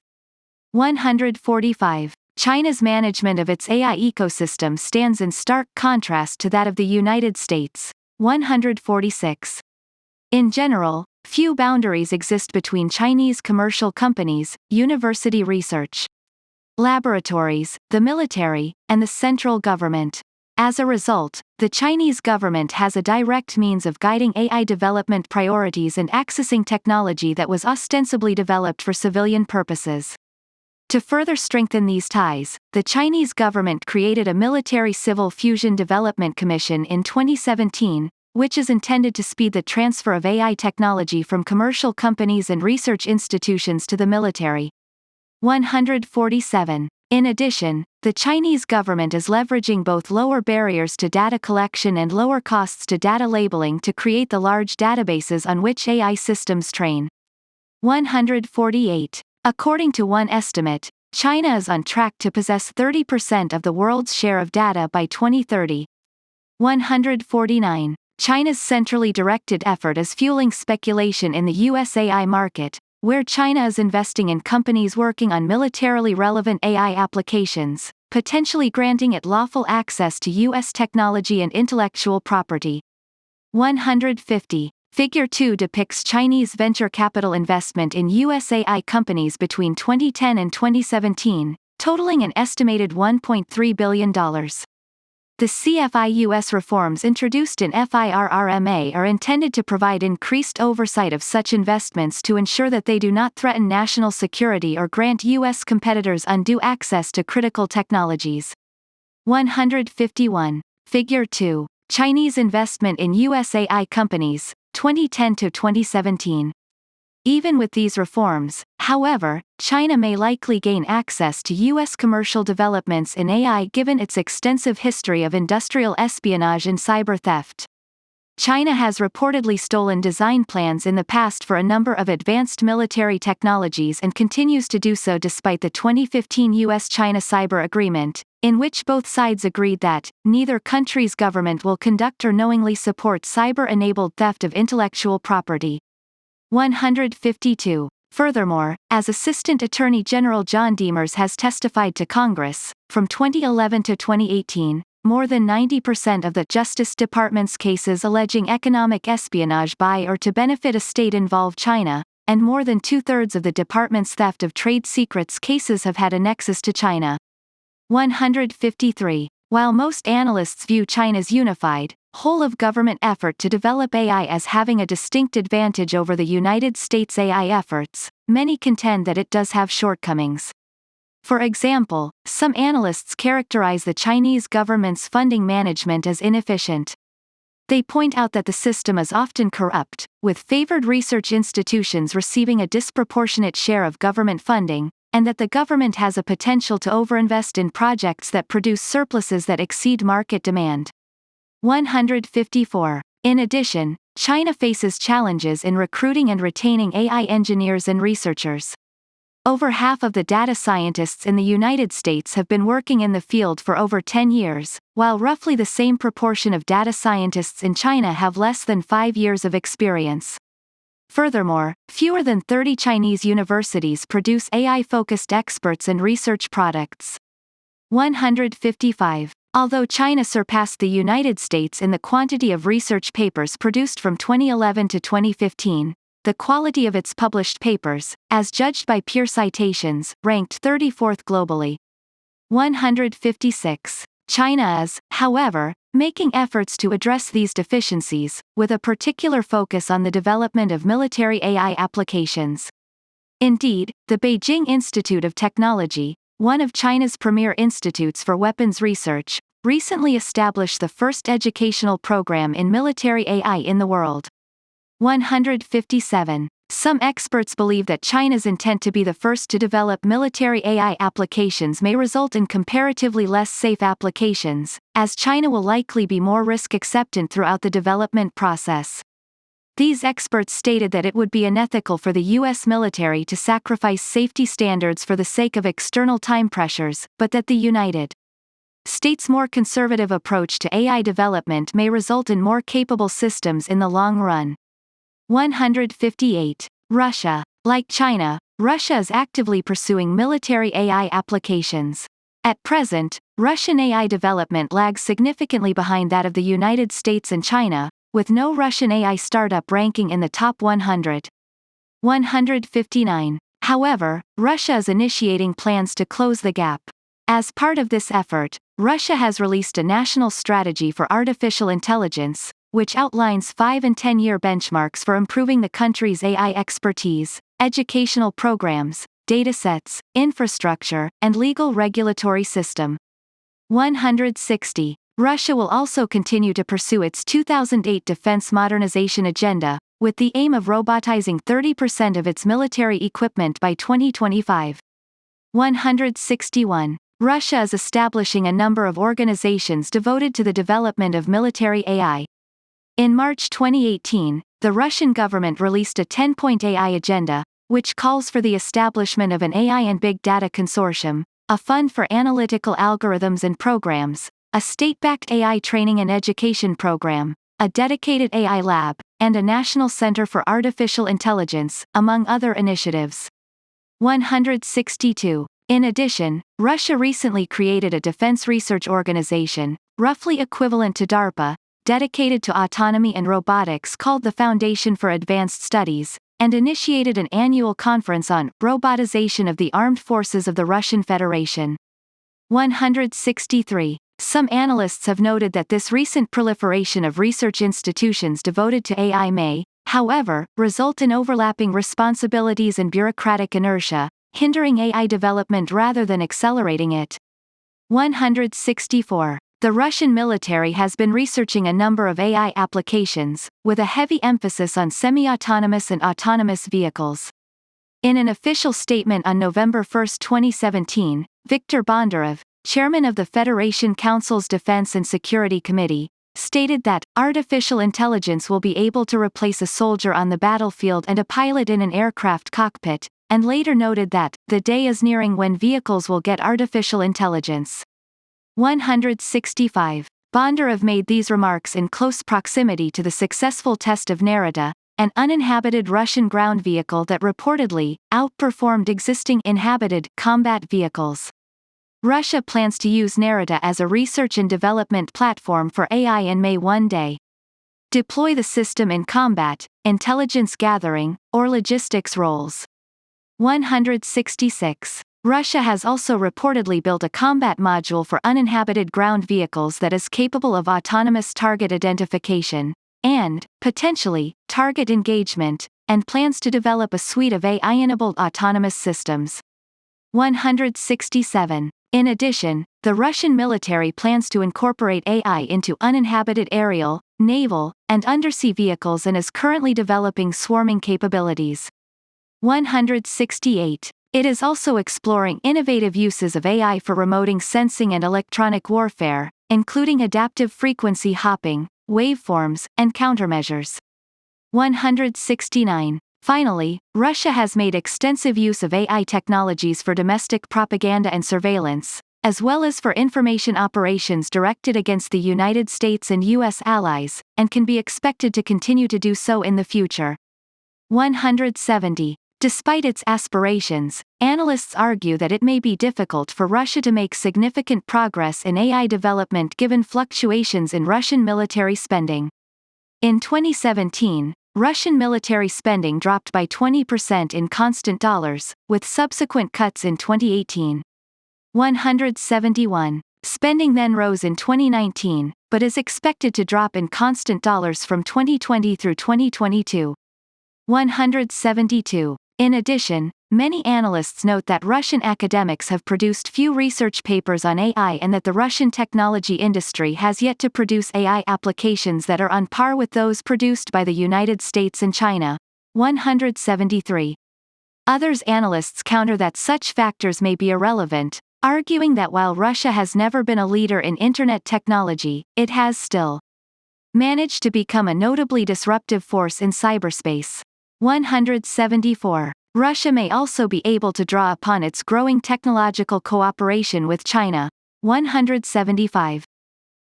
145. China's management of its AI ecosystem stands in stark contrast to that of the United States. 146. In general, few boundaries exist between Chinese commercial companies, university research laboratories, the military, and the central government. As a result, the Chinese government has a direct means of guiding AI development priorities and accessing technology that was ostensibly developed for civilian purposes. To further strengthen these ties, the Chinese government created a Military-Civil Fusion Development Commission in 2017, which is intended to speed the transfer of AI technology from commercial companies and research institutions to the military. 147. In addition, the Chinese government is leveraging both lower barriers to data collection and lower costs to data labeling to create the large databases on which AI systems train. 148. According to one estimate, China is on track to possess 30% of the world's share of data by 2030. 149. China's centrally directed effort is fueling speculation in the US AI market, where China is investing in companies working on militarily relevant AI applications, potentially granting it lawful access to US technology and intellectual property. 150. Figure 2 depicts Chinese venture capital investment in US AI companies between 2010 and 2017, totaling an estimated $1.3 billion. The CFI-US reforms introduced in FIRRMA are intended to provide increased oversight of such investments to ensure that they do not threaten national security or grant US competitors undue access to critical technologies. 151. Figure 2. Chinese investment in US AI companies, 2010 to 2017. Even with these reforms, however, China may likely gain access to U.S. commercial developments in AI given its extensive history of industrial espionage and cyber theft. China has reportedly stolen design plans in the past for a number of advanced military technologies and continues to do so despite the 2015 U.S.-China Cyber Agreement, in which both sides agreed that neither country's government will conduct or knowingly support cyber-enabled theft of intellectual property. 152. Furthermore, as Assistant Attorney General John Demers has testified to Congress, from 2011 to 2018, more than 90% of the Justice Department's cases alleging economic espionage by or to benefit a state involve China, and more than two-thirds of the department's theft of trade secrets cases have had a nexus to China. 153. While most analysts view China's unified, whole-of-government effort to develop AI as having a distinct advantage over the United States' AI efforts, many contend that it does have shortcomings. For example, some analysts characterize the Chinese government's funding management as inefficient. They point out that the system is often corrupt, with favored research institutions receiving a disproportionate share of government funding, and that the government has a potential to overinvest in projects that produce surpluses that exceed market demand. 154. In addition, China faces challenges in recruiting and retaining AI engineers and researchers. Over half of the data scientists in the United States have been working in the field for over 10 years, while roughly the same proportion of data scientists in China have less than 5 years of experience. Furthermore, fewer than 30 Chinese universities produce AI-focused experts and research products. 155. Although China surpassed the United States in the quantity of research papers produced from 2011 to 2015, the quality of its published papers, as judged by peer citations, ranked 34th globally. 156. China is, however, making efforts to address these deficiencies, with a particular focus on the development of military AI applications. Indeed, the Beijing Institute of Technology, one of China's premier institutes for weapons research, recently established the first educational program in military AI in the world. 157. Some experts believe that China's intent to be the first to develop military AI applications may result in comparatively less safe applications, as China will likely be more risk-acceptant throughout the development process. These experts stated that it would be unethical for the U.S. military to sacrifice safety standards for the sake of external time pressures, but that the United States' more conservative approach to AI development may result in more capable systems in the long run. 158. Russia. Like China, Russia is actively pursuing military AI applications. At present, Russian AI development lags significantly behind that of the United States and China, with no Russian AI startup ranking in the top 100. 159. However, Russia is initiating plans to close the gap. As part of this effort, Russia has released a national strategy for artificial intelligence, which outlines 5- and 10-year benchmarks for improving the country's AI expertise, educational programs, datasets, infrastructure, and legal regulatory system. 160. Russia will also continue to pursue its 2008 defense modernization agenda, with the aim of robotizing 30% of its military equipment by 2025. 161. Russia is establishing a number of organizations devoted to the development of military AI. In March 2018, the Russian government released a 10-point AI agenda, which calls for the establishment of an AI and Big Data Consortium, a fund for analytical algorithms and programs, a state-backed AI training and education program, a dedicated AI lab, and a National Center for Artificial Intelligence, among other initiatives. 162. In addition, Russia recently created a defense research organization, roughly equivalent to DARPA, dedicated to autonomy and robotics called the Foundation for Advanced Studies, and initiated an annual conference on robotization of the armed forces of the Russian Federation. 163. Some analysts have noted that this recent proliferation of research institutions devoted to AI may, however, result in overlapping responsibilities and bureaucratic inertia, hindering AI development rather than accelerating it. 164. The Russian military has been researching a number of AI applications, with a heavy emphasis on semi-autonomous and autonomous vehicles. In an official statement on November 1, 2017, Viktor Bondarev, chairman of the Federation Council's Defense and Security Committee, stated that artificial intelligence will be able to replace a soldier on the battlefield and a pilot in an aircraft cockpit, and later noted that the day is nearing when vehicles will get artificial intelligence. 165. Bondarev made these remarks in close proximity to the successful test of Nerida, an uninhabited Russian ground vehicle that reportedly outperformed existing inhabited combat vehicles. Russia plans to use Nerida as a research and development platform for AI and may one day deploy the system in combat, intelligence gathering, or logistics roles. 166. Russia has also reportedly built a combat module for uninhabited ground vehicles that is capable of autonomous target identification, and, potentially, target engagement, and plans to develop a suite of AI-enabled autonomous systems. 167. In addition, the Russian military plans to incorporate AI into uninhabited aerial, naval, and undersea vehicles and is currently developing swarming capabilities. 168. It is also exploring innovative uses of AI for remoting sensing and electronic warfare, including adaptive frequency hopping, waveforms, and countermeasures. 169. Finally, Russia has made extensive use of AI technologies for domestic propaganda and surveillance, as well as for information operations directed against the United States and U.S. allies, and can be expected to continue to do so in the future. 170. Despite its aspirations, analysts argue that it may be difficult for Russia to make significant progress in AI development given fluctuations in Russian military spending. In 2017, Russian military spending dropped by 20% in constant dollars, with subsequent cuts in 2018. 171. Spending then rose in 2019, but is expected to drop in constant dollars from 2020 through 2022. 172. In addition, many analysts note that Russian academics have produced few research papers on AI and that the Russian technology industry has yet to produce AI applications that are on par with those produced by the United States and China. 173. Others analysts counter that such factors may be irrelevant, arguing that while Russia has never been a leader in Internet technology, it has still managed to become a notably disruptive force in cyberspace. 174. Russia may also be able to draw upon its growing technological cooperation with China. 175.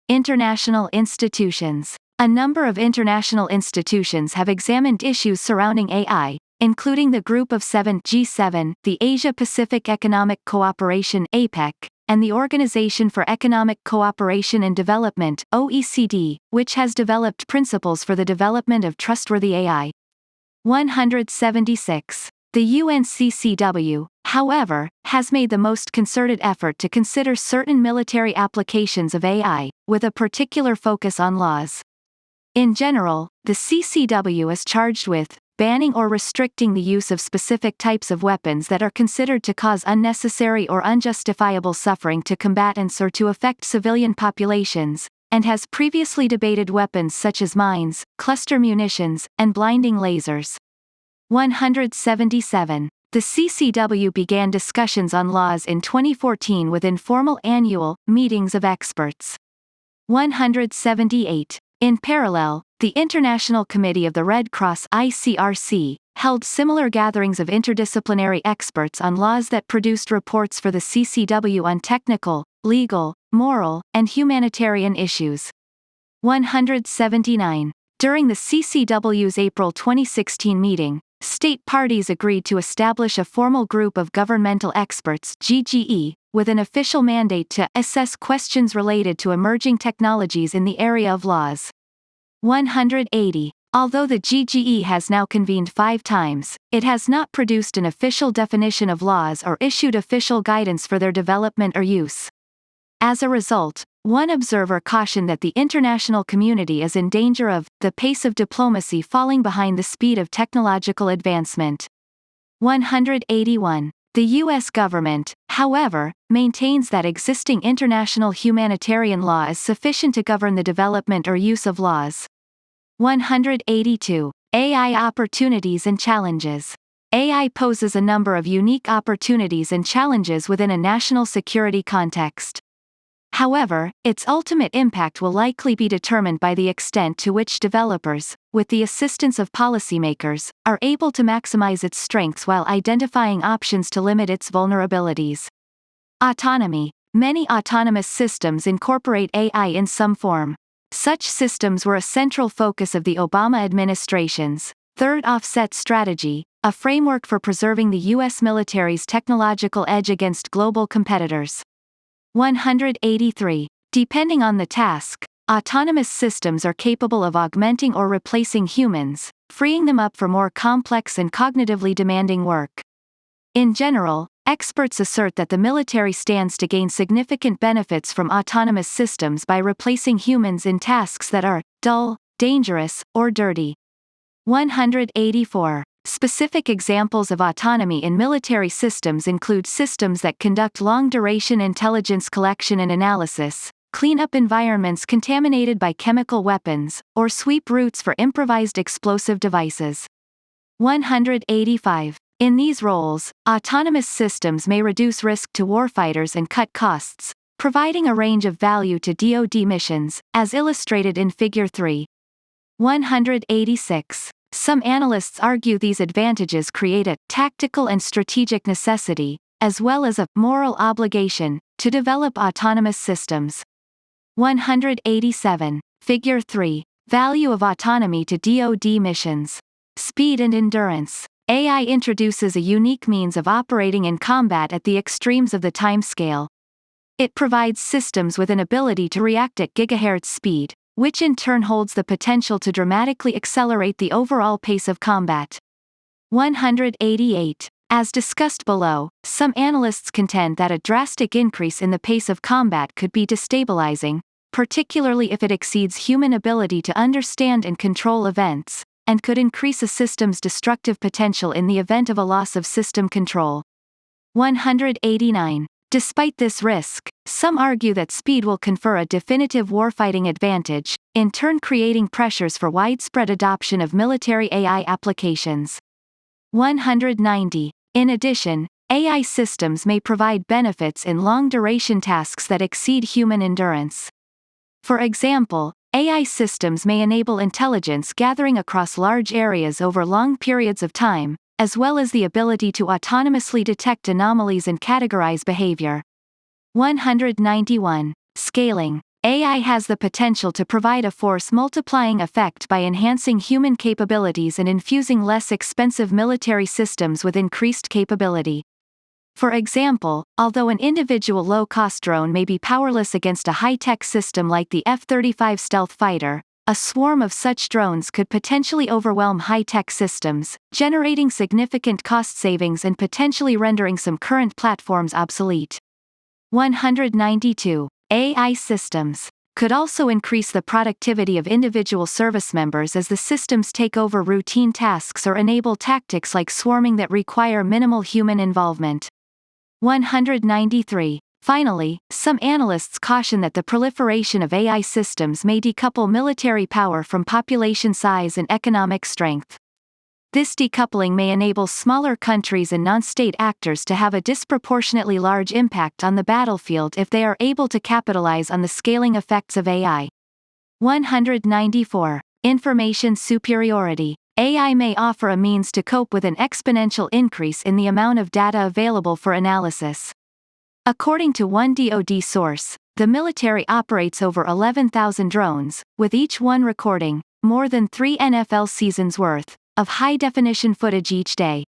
International institutions. A number of international institutions have examined issues surrounding AI, including the Group of Seven (G7), the Asia-Pacific Economic Cooperation (APEC), and the Organization for Economic Cooperation and Development (OECD), which has developed principles for the development of trustworthy AI. 176. The UNCCW, however, has made the most concerted effort to consider certain military applications of AI, with a particular focus on laws. In general, the CCW is charged with banning or restricting the use of specific types of weapons that are considered to cause unnecessary or unjustifiable suffering to combatants or to affect civilian populations, and has previously debated weapons such as mines, cluster munitions, and blinding lasers. 177. The CCW began discussions on laws in 2014 with informal annual meetings of experts. 178. In parallel, the International Committee of the Red Cross (ICRC) held similar gatherings of interdisciplinary experts on laws that produced reports for the CCW on technical, legal, moral, and humanitarian issues. 179. During the CCW's April 2016 meeting, state parties agreed to establish a formal group of governmental experts (GGE), with an official mandate to assess questions related to emerging technologies in the area of laws. 180. Although the GGE has now convened 5 times, it has not produced an official definition of laws or issued official guidance for their development or use. As a result, one observer cautioned that the international community is in danger of the pace of diplomacy falling behind the speed of technological advancement. 181. The U.S. government, however, maintains that existing international humanitarian law is sufficient to govern the development or use of laws. 182. AI opportunities and challenges. AI poses a number of unique opportunities and challenges within a national security context. However, its ultimate impact will likely be determined by the extent to which developers, with the assistance of policymakers, are able to maximize its strengths while identifying options to limit its vulnerabilities. Autonomy. Many autonomous systems incorporate AI in some form. Such systems were a central focus of the Obama administration's Third Offset Strategy, a framework for preserving the U.S. military's technological edge against global competitors. 183. Depending on the task, autonomous systems are capable of augmenting or replacing humans, freeing them up for more complex and cognitively demanding work. In general, experts assert that the military stands to gain significant benefits from autonomous systems by replacing humans in tasks that are dull, dangerous, or dirty. 184. Specific examples of autonomy in military systems include systems that conduct long-duration intelligence collection and analysis, clean up environments contaminated by chemical weapons, or sweep routes for improvised explosive devices. 185. In these roles, autonomous systems may reduce risk to warfighters and cut costs, providing a range of value to DoD missions, as illustrated in Figure 3. 186. Some analysts argue these advantages create a tactical and strategic necessity, as well as a moral obligation, to develop autonomous systems. 187. Figure 3. Value of autonomy to DoD missions. Speed and endurance. AI introduces a unique means of operating in combat at the extremes of the timescale. It provides systems with an ability to react at gigahertz speed, which in turn holds the potential to dramatically accelerate the overall pace of combat. 188. As discussed below, some analysts contend that a drastic increase in the pace of combat could be destabilizing, particularly if it exceeds human ability to understand and control events, and could increase a system's destructive potential in the event of a loss of system control. 189. Despite this risk, some argue that speed will confer a definitive warfighting advantage, in turn creating pressures for widespread adoption of military AI applications. 190. In addition, AI systems may provide benefits in long-duration tasks that exceed human endurance. For example, AI systems may enable intelligence gathering across large areas over long periods of time, as well as the ability to autonomously detect anomalies and categorize behavior. 191. Scaling. AI has the potential to provide a force-multiplying effect by enhancing human capabilities and infusing less expensive military systems with increased capability. For example, although an individual low-cost drone may be powerless against a high-tech system like the F-35 stealth fighter, a swarm of such drones could potentially overwhelm high-tech systems, generating significant cost savings and potentially rendering some current platforms obsolete. 192. AI systems could also increase the productivity of individual service members as the systems take over routine tasks or enable tactics like swarming that require minimal human involvement. 193. Finally, some analysts caution that the proliferation of AI systems may decouple military power from population size and economic strength. This decoupling may enable smaller countries and non-state actors to have a disproportionately large impact on the battlefield if they are able to capitalize on the scaling effects of AI. 194. Information superiority. AI may offer a means to cope with an exponential increase in the amount of data available for analysis. According to one DoD source, the military operates over 11,000 drones, with each one recording more than 3 NFL seasons worth of high-definition footage each day.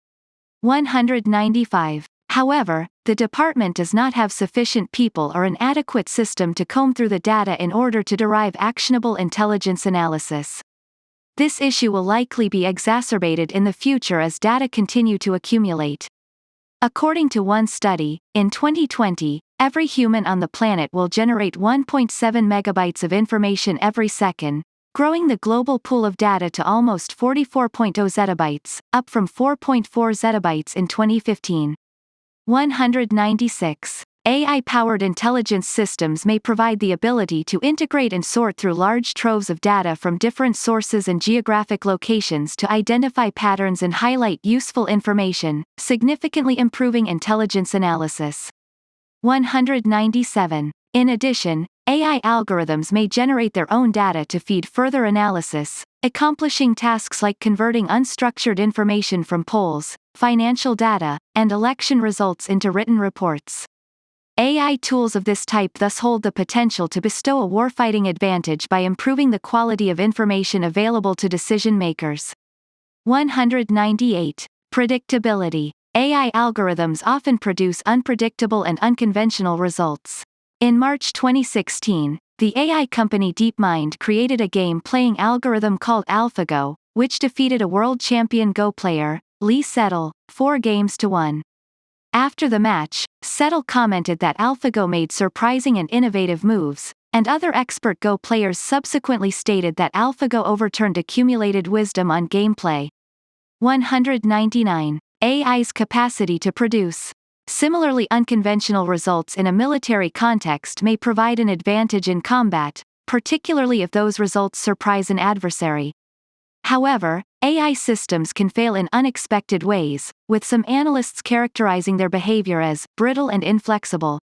195. However, the department does not have sufficient people or an adequate system to comb through the data in order to derive actionable intelligence analysis. This issue will likely be exacerbated in the future as data continue to accumulate. According to one study, in 2020, every human on the planet will generate 1.7 megabytes of information every second, growing the global pool of data to almost 44.0 zettabytes, up from 4.4 zettabytes in 2015. 196. AI-powered intelligence systems may provide the ability to integrate and sort through large troves of data from different sources and geographic locations to identify patterns and highlight useful information, significantly improving intelligence analysis. 197. In addition, AI algorithms may generate their own data to feed further analysis, accomplishing tasks like converting unstructured information from polls, financial data, and election results into written reports. AI tools of this type thus hold the potential to bestow a warfighting advantage by improving the quality of information available to decision makers. 198. Predictability. AI algorithms often produce unpredictable and unconventional results. In March 2016, the AI company DeepMind created a game-playing algorithm called AlphaGo, which defeated a world champion Go player, Lee Sedol, 4-1. After the match, Sedol commented that AlphaGo made surprising and innovative moves, and other expert Go players subsequently stated that AlphaGo overturned accumulated wisdom on gameplay. 199. AI's capacity to produce similarly unconventional results in a military context may provide an advantage in combat, particularly if those results surprise an adversary. However, AI systems can fail in unexpected ways, with some analysts characterizing their behavior as brittle and inflexible.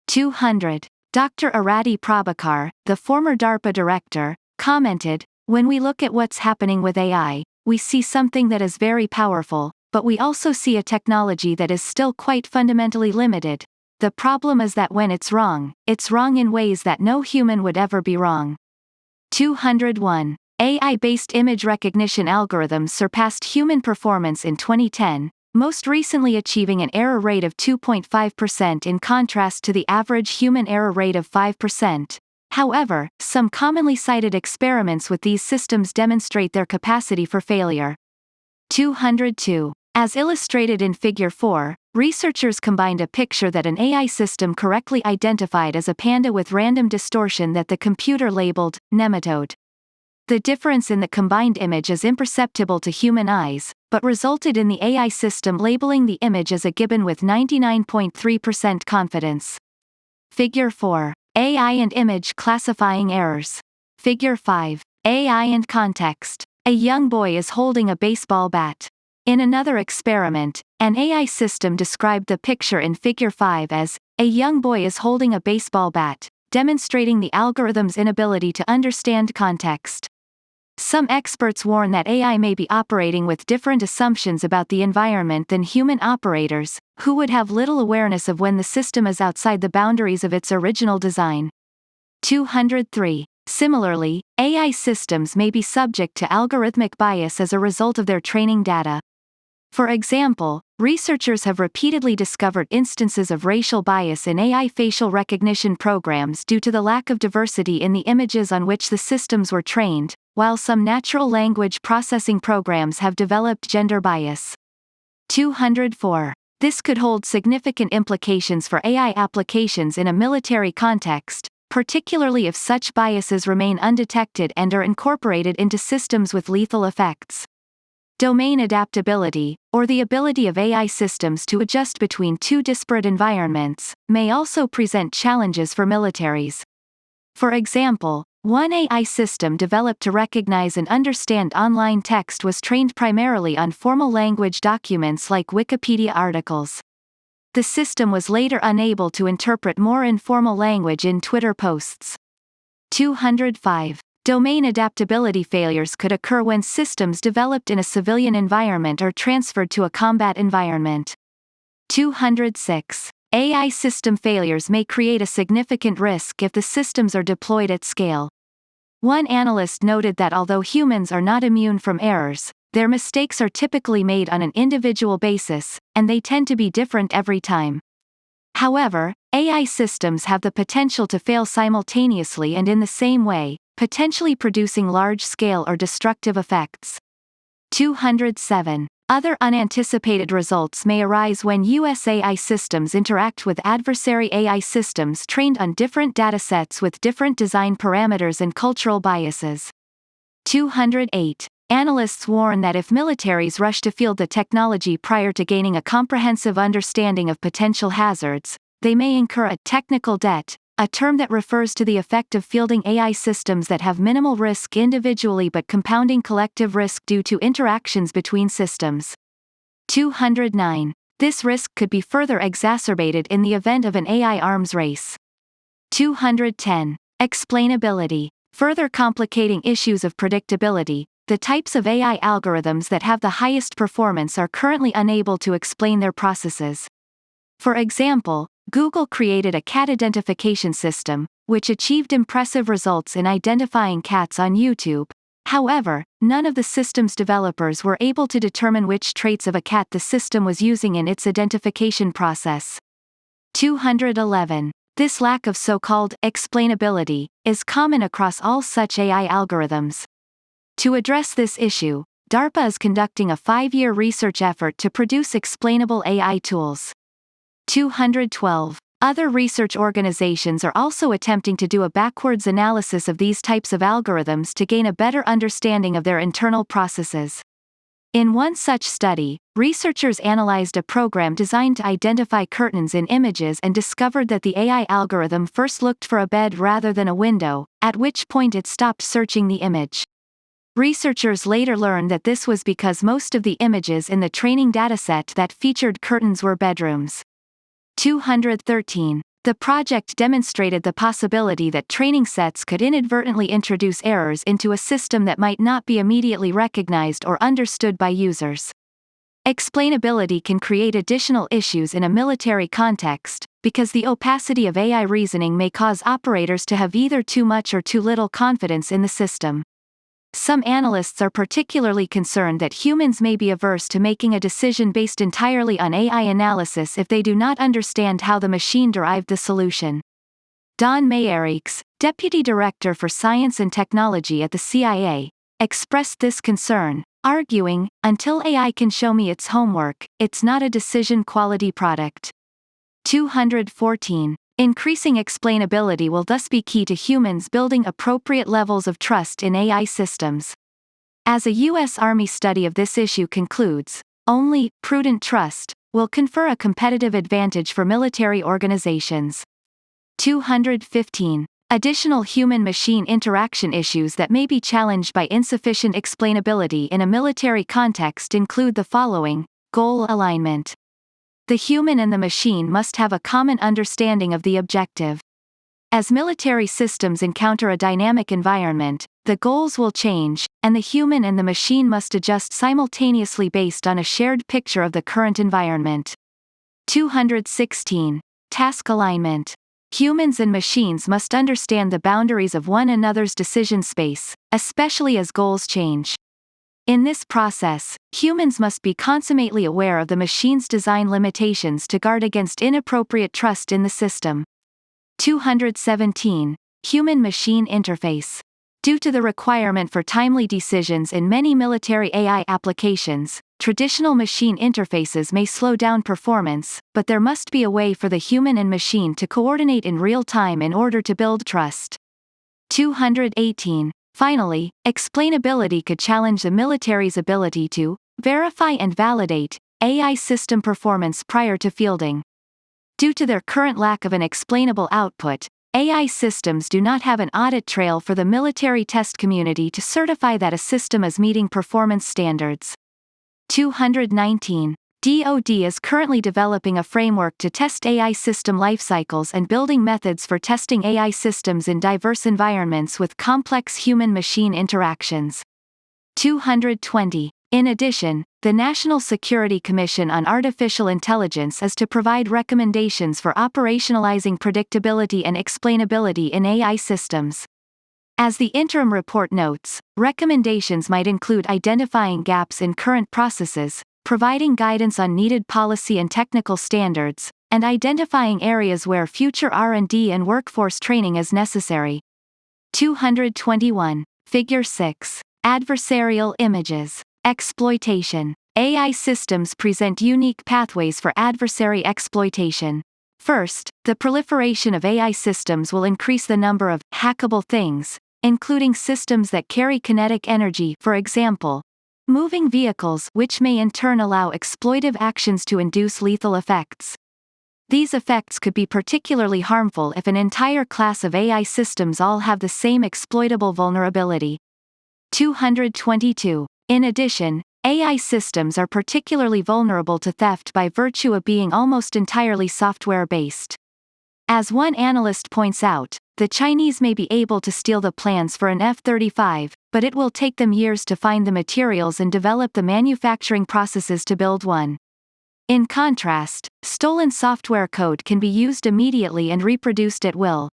200. Dr. Arati Prabhakar, the former DARPA director, commented, "When we look at what's happening with AI, we see something that is very powerful, but we also see a technology that is still quite fundamentally limited. The problem is that when it's wrong in ways that no human would ever be wrong. 201. AI-based image recognition algorithms surpassed human performance in 2010, most recently achieving an error rate of 2.5% in contrast to the average human error rate of 5%. However, some commonly cited experiments with these systems demonstrate their capacity for failure. 202. As illustrated in Figure 4, researchers combined a picture that an AI system correctly identified as a panda with random distortion that the computer labeled nematode. The difference in the combined image is imperceptible to human eyes, but resulted in the AI system labeling the image as a gibbon with 99.3% confidence. Figure 4. AI and image classifying errors. Figure 5. AI and context. A young boy is holding a baseball bat. In another experiment, an AI system described the picture in Figure 5 as, a young boy is holding a baseball bat, demonstrating the algorithm's inability to understand context. Some experts warn that AI may be operating with different assumptions about the environment than human operators, who would have little awareness of when the system is outside the boundaries of its original design. 203. Similarly, AI systems may be subject to algorithmic bias as a result of their training data. For example, researchers have repeatedly discovered instances of racial bias in AI facial recognition programs due to the lack of diversity in the images on which the systems were trained, while some natural language processing programs have developed gender bias. 204. This could hold significant implications for AI applications in a military context, particularly if such biases remain undetected and are incorporated into systems with lethal effects. Domain adaptability, or the ability of AI systems to adjust between two disparate environments, may also present challenges for militaries. For example, one AI system developed to recognize and understand online text was trained primarily on formal language documents like Wikipedia articles. The system was later unable to interpret more informal language in Twitter posts. 205. Domain adaptability failures could occur when systems developed in a civilian environment are transferred to a combat environment. 206. AI system failures may create a significant risk if the systems are deployed at scale. One analyst noted that although humans are not immune from errors, their mistakes are typically made on an individual basis, and they tend to be different every time. However, AI systems have the potential to fail simultaneously and in the same way, potentially producing large-scale or destructive effects. 207. Other unanticipated results may arise when US AI systems interact with adversary AI systems trained on different datasets with different design parameters and cultural biases. 208. Analysts warn that if militaries rush to field the technology prior to gaining a comprehensive understanding of potential hazards, they may incur a technical debt, a term that refers to the effect of fielding AI systems that have minimal risk individually but compounding collective risk due to interactions between systems. 209. This risk could be further exacerbated in the event of an AI arms race. 210. Explainability. Further complicating issues of predictability, the types of AI algorithms that have the highest performance are currently unable to explain their processes. For example, Google created a cat identification system, which achieved impressive results in identifying cats on YouTube. However, none of the system's developers were able to determine which traits of a cat the system was using in its identification process. 211. This lack of so-called explainability is common across all such AI algorithms. To address this issue, DARPA is conducting a 5-year research effort to produce explainable AI tools. 212. Other research organizations are also attempting to do a backwards analysis of these types of algorithms to gain a better understanding of their internal processes. In one such study, researchers analyzed a program designed to identify curtains in images and discovered that the AI algorithm first looked for a bed rather than a window, at which point it stopped searching the image. Researchers later learned that this was because most of the images in the training dataset that featured curtains were bedrooms. 213. The The project demonstrated the possibility that training sets could inadvertently introduce errors into a system that might not be immediately recognized or understood by users. Explainability can create additional issues in a military context, because the opacity of AI reasoning may cause operators to have either too much or too little confidence in the system. Some analysts are particularly concerned that humans may be averse to making a decision based entirely on AI analysis if they do not understand how the machine derived the solution. Don Mayerichs, Deputy Director for Science and Technology at the CIA, expressed this concern, arguing, "Until AI can show me its homework, it's not a decision quality product." 214. Increasing explainability will thus be key to humans building appropriate levels of trust in AI systems. As a U.S. Army study of this issue concludes, only prudent trust will confer a competitive advantage for military organizations. 215. Additional human-machine interaction issues that may be challenged by insufficient explainability in a military context include the following: goal alignment. The human and the machine must have a common understanding of the objective. As military systems encounter a dynamic environment, the goals will change, and the human and the machine must adjust simultaneously based on a shared picture of the current environment. 216. Task alignment. Humans and machines must understand the boundaries of one another's decision space, especially as goals change. In this process, humans must be consummately aware of the machine's design limitations to guard against inappropriate trust in the system. 217. Human-machine interface. Due to the requirement for timely decisions in many military AI applications, traditional machine interfaces may slow down performance, but there must be a way for the human and machine to coordinate in real time in order to build trust. 218. Finally, explainability could challenge the military's ability to verify and validate AI system performance prior to fielding. Due to their current lack of an explainable output, AI systems do not have an audit trail for the military test community to certify that a system is meeting performance standards. 219. DoD is currently developing a framework to test AI system lifecycles and building methods for testing AI systems in diverse environments with complex human-machine interactions. 220. In addition, the National Security Commission on Artificial Intelligence is to provide recommendations for operationalizing predictability and explainability in AI systems. As the interim report notes, recommendations might include identifying gaps in current processes, providing guidance on needed policy and technical standards, and identifying areas where future R&D and workforce training is necessary. 221. Figure 6. Adversarial images. Exploitation. AI systems present unique pathways for adversary exploitation. First, the proliferation of AI systems will increase the number of hackable things, including systems that carry kinetic energy, for example, moving vehicles, which may in turn allow exploitive actions to induce lethal effects. These effects could be particularly harmful if an entire class of AI systems all have the same exploitable vulnerability. 222. In addition, AI systems are particularly vulnerable to theft by virtue of being almost entirely software-based. As one analyst points out, the Chinese may be able to steal the plans for an F-35, but it will take them years to find the materials and develop the manufacturing processes to build one. In contrast, stolen software code can be used immediately and reproduced at will.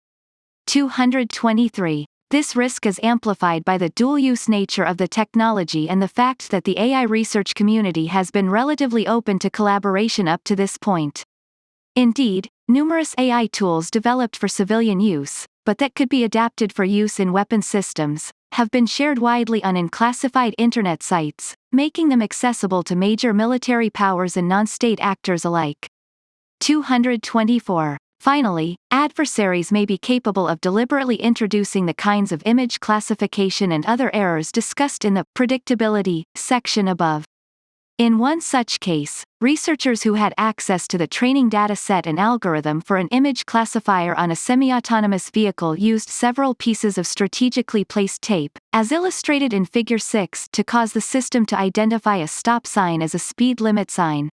223. This risk is amplified by the dual-use nature of the technology and the fact that the AI research community has been relatively open to collaboration up to this point. Indeed, numerous AI tools developed for civilian use, but that could be adapted for use in weapon systems, have been shared widely on unclassified internet sites, making them accessible to major military powers and non-state actors alike. 224. Finally, adversaries may be capable of deliberately introducing the kinds of image classification and other errors discussed in the predictability section above. In one such case, researchers who had access to the training data set and algorithm for an image classifier on a semi-autonomous vehicle used several pieces of strategically placed tape, as illustrated in Figure 6, to cause the system to identify a stop sign as a speed limit sign.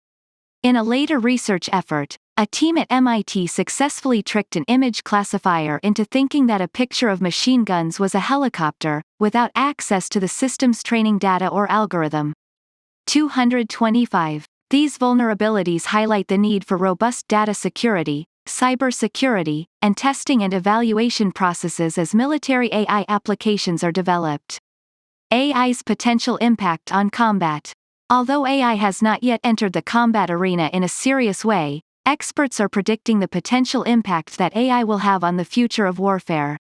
In a later research effort, A team at MIT successfully tricked an image classifier into thinking that a picture of machine guns was a helicopter, without access to the system's training data or algorithm. 225. These vulnerabilities highlight the need for robust data security, cybersecurity, and testing and evaluation processes as military AI applications are developed. AI's potential impact on combat. Although AI has not yet entered the combat arena in a serious way, experts are predicting the potential impact that AI will have on the future of warfare.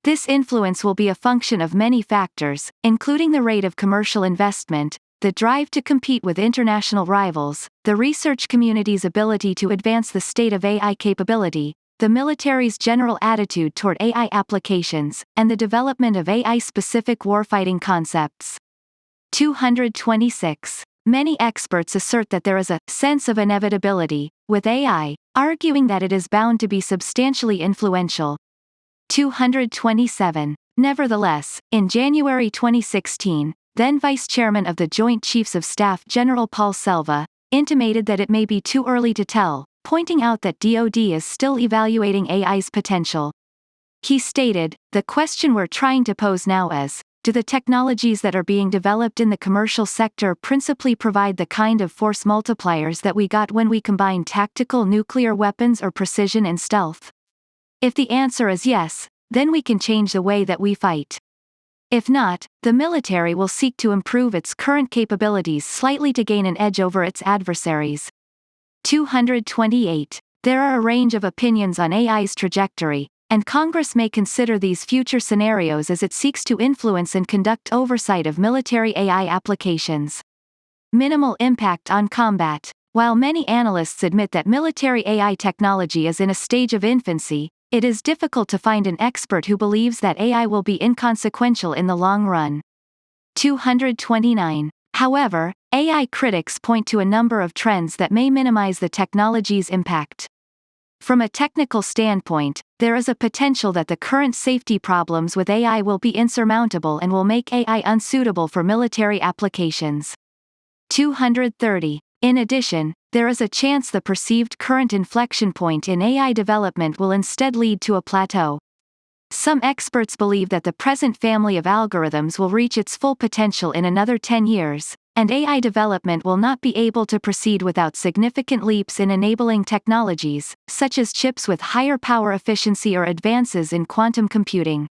This influence will be a function of many factors, including the rate of commercial investment, the drive to compete with international rivals, the research community's ability to advance the state of AI capability, the military's general attitude toward AI applications, and the development of AI-specific warfighting concepts. 226. Many experts assert that there is a sense of inevitability with AI, arguing that it is bound to be substantially influential. 227. Nevertheless, in January 2016, then Vice Chairman of the Joint Chiefs of Staff General Paul Selva intimated that it may be too early to tell, pointing out that DoD is still evaluating AI's potential. He stated, "The question we're trying to pose now is, do the technologies that are being developed in the commercial sector principally provide the kind of force multipliers that we got when we combined tactical nuclear weapons or precision and stealth? If the answer is yes, then we can change the way that we fight. If not, the military will seek to improve its current capabilities slightly to gain an edge over its adversaries." 228. There are a range of opinions on AI's trajectory, and Congress may consider these future scenarios as it seeks to influence and conduct oversight of military AI applications. Minimal impact on combat. While many analysts admit that military AI technology is in a stage of infancy, it is difficult to find an expert who believes that AI will be inconsequential in the long run. 229. However, AI critics point to a number of trends that may minimize the technology's impact. From a technical standpoint, there is a potential that the current safety problems with AI will be insurmountable and will make AI unsuitable for military applications. 230. In addition, there is a chance the perceived current inflection point in AI development will instead lead to a plateau. Some experts believe that the present family of algorithms will reach its full potential in another 10 years, and AI development will not be able to proceed without significant leaps in enabling technologies, such as chips with higher power efficiency or advances in quantum computing.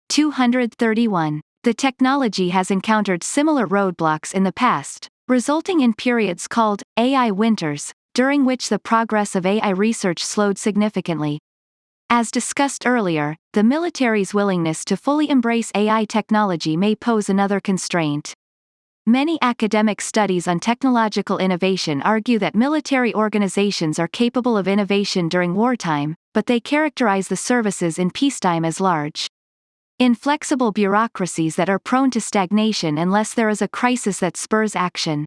231. The technology has encountered similar roadblocks in the past, resulting in periods called AI winters, during which the progress of AI research slowed significantly. As discussed earlier, the military's willingness to fully embrace AI technology may pose another constraint. Many academic studies on technological innovation argue that military organizations are capable of innovation during wartime, but they characterize the services in peacetime as large, inflexible bureaucracies that are prone to stagnation unless there is a crisis that spurs action.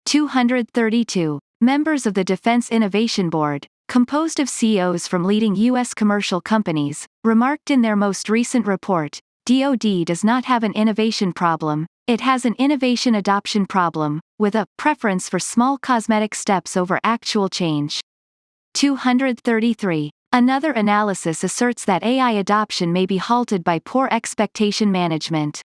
232. Members of the Defense Innovation Board, composed of CEOs from leading U.S. commercial companies, remarked in their most recent report, "DoD does not have an innovation problem, it has an innovation adoption problem, with a preference for small cosmetic steps over actual change." 233. Another analysis asserts that AI adoption may be halted by poor expectation management.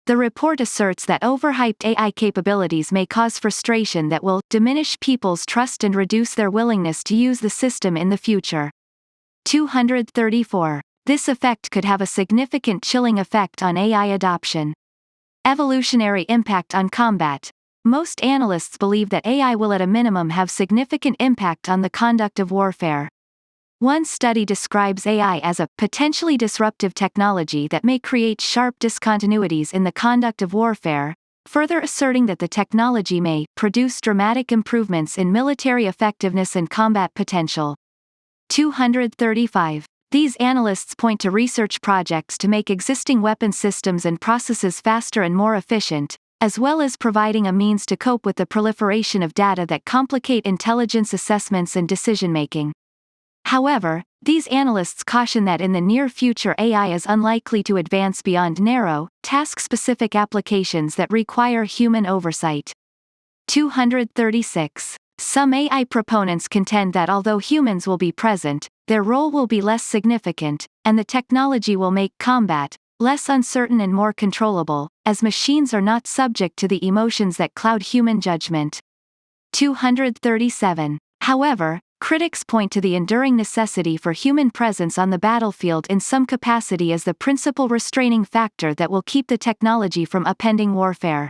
The report asserts that overhyped AI capabilities may cause frustration that will diminish people's trust and reduce their willingness to use the system in the future. 234. This effect could have a significant chilling effect on AI adoption. Evolutionary impact on combat. Most analysts believe that AI will at a minimum have significant impact on the conduct of warfare. One study describes AI as a potentially disruptive technology that may create sharp discontinuities in the conduct of warfare, further asserting that the technology may produce dramatic improvements in military effectiveness and combat potential. 235. These analysts point to research projects to make existing weapon systems and processes faster and more efficient, as well as providing a means to cope with the proliferation of data that complicate intelligence assessments and decision-making. However, these analysts caution that in the near future AI is unlikely to advance beyond narrow, task-specific applications that require human oversight. 236. Some AI proponents contend that although humans will be present, their role will be less significant, and the technology will make combat less uncertain and more controllable, as machines are not subject to the emotions that cloud human judgment. 237. However, critics point to the enduring necessity for human presence on the battlefield in some capacity as the principal restraining factor that will keep the technology from upending warfare.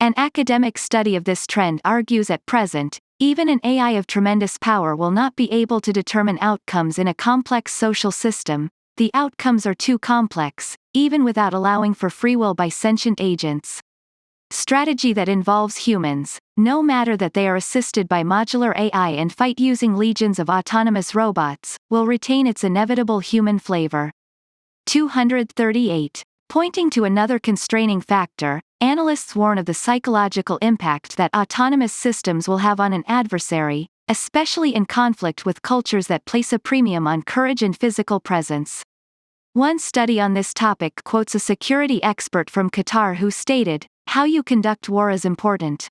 An academic study of this trend argues at present, even an AI of tremendous power will not be able to determine outcomes in a complex social system. The outcomes are too complex, even without allowing for free will by sentient agents. Strategy that involves humans, no matter that they are assisted by modular AI and fight using legions of autonomous robots, will retain its inevitable human flavor. 238. Pointing to another constraining factor, analysts warn of the psychological impact that autonomous systems will have on an adversary, especially in conflict with cultures that place a premium on courage and physical presence. One study on this topic quotes a security expert from Qatar who stated, "How you conduct war is important.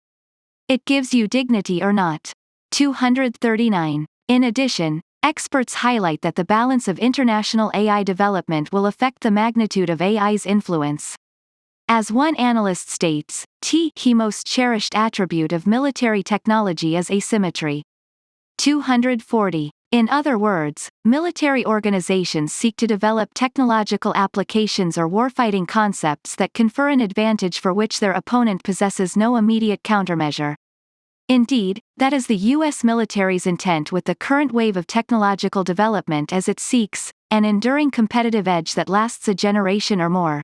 It gives you dignity or not." 239. In addition, experts highlight that the balance of international AI development will affect the magnitude of AI's influence. As one analyst states, the most cherished attribute of military technology is asymmetry. 240. In other words, military organizations seek to develop technological applications or warfighting concepts that confer an advantage for which their opponent possesses no immediate countermeasure. Indeed, that is the U.S. military's intent with the current wave of technological development as it seeks an enduring competitive edge that lasts a generation or more.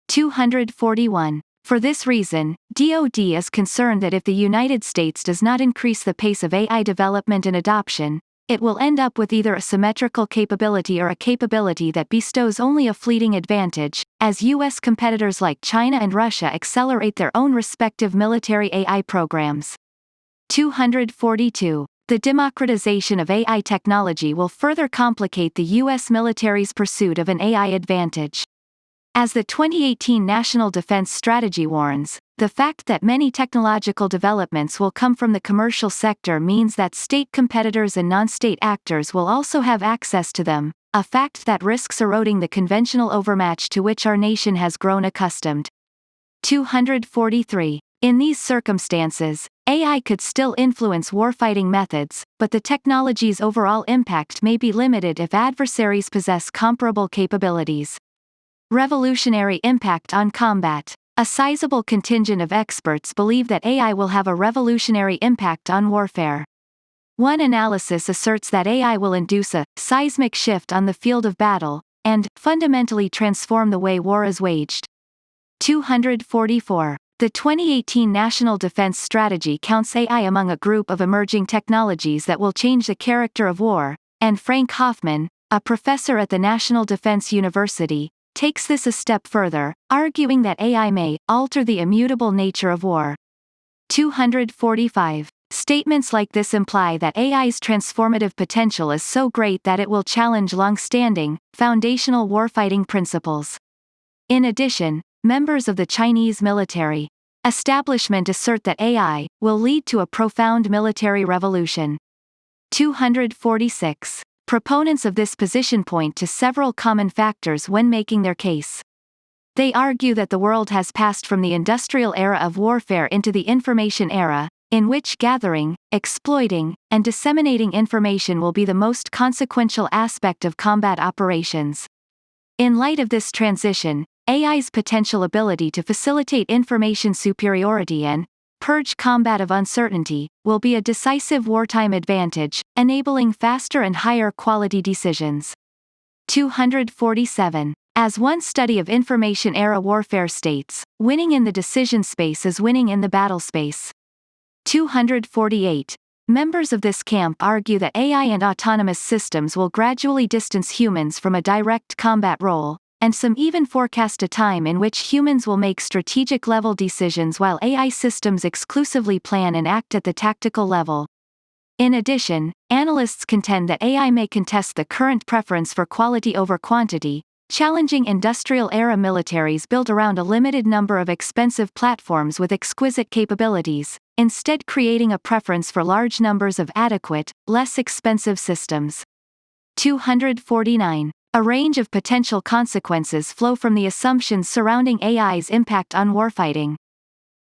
241. For this reason, DoD is concerned that if the United States does not increase the pace of AI development and adoption, it will end up with either a symmetrical capability or a capability that bestows only a fleeting advantage, as U.S. competitors like China and Russia accelerate their own respective military AI programs. 242. The democratization of AI technology will further complicate the U.S. military's pursuit of an AI advantage. As the 2018 National Defense Strategy warns, the fact that many technological developments will come from the commercial sector means that state competitors and non-state actors will also have access to them, a fact that risks eroding the conventional overmatch to which our nation has grown accustomed. 243. In these circumstances, AI could still influence warfighting methods, but the technology's overall impact may be limited if adversaries possess comparable capabilities. Revolutionary impact on combat. A sizable contingent of experts believe that AI will have a revolutionary impact on warfare. One analysis asserts that AI will induce a seismic shift on the field of battle, and fundamentally transform the way war is waged. 244. The 2018 National Defense Strategy counts AI among a group of emerging technologies that will change the character of war, and Frank Hoffman, a professor at the National Defense University, takes this a step further, arguing that AI may alter the immutable nature of war. 245. Statements like this imply that AI's transformative potential is so great that it will challenge long-standing, foundational warfighting principles. In addition, members of the Chinese military establishment assert that AI will lead to a profound military revolution. 246. Proponents of this position point to several common factors when making their case. They argue that the world has passed from the industrial era of warfare into the information era, in which gathering, exploiting, and disseminating information will be the most consequential aspect of combat operations. In light of this transition, AI's potential ability to facilitate information superiority and purge combat of uncertainty will be a decisive wartime advantage, enabling faster and higher quality decisions. 247. As one study of information-era warfare states, winning in the decision space is winning in the battle space. 248. Members of this camp argue that AI and autonomous systems will gradually distance humans from a direct combat role, and some even forecast a time in which humans will make strategic-level decisions while AI systems exclusively plan and act at the tactical level. In addition, analysts contend that AI may contest the current preference for quality over quantity, challenging industrial-era militaries built around a limited number of expensive platforms with exquisite capabilities. instead creating a preference for large numbers of adequate, less expensive systems. 249. A range of potential consequences flow from the assumptions surrounding AI's impact on warfighting.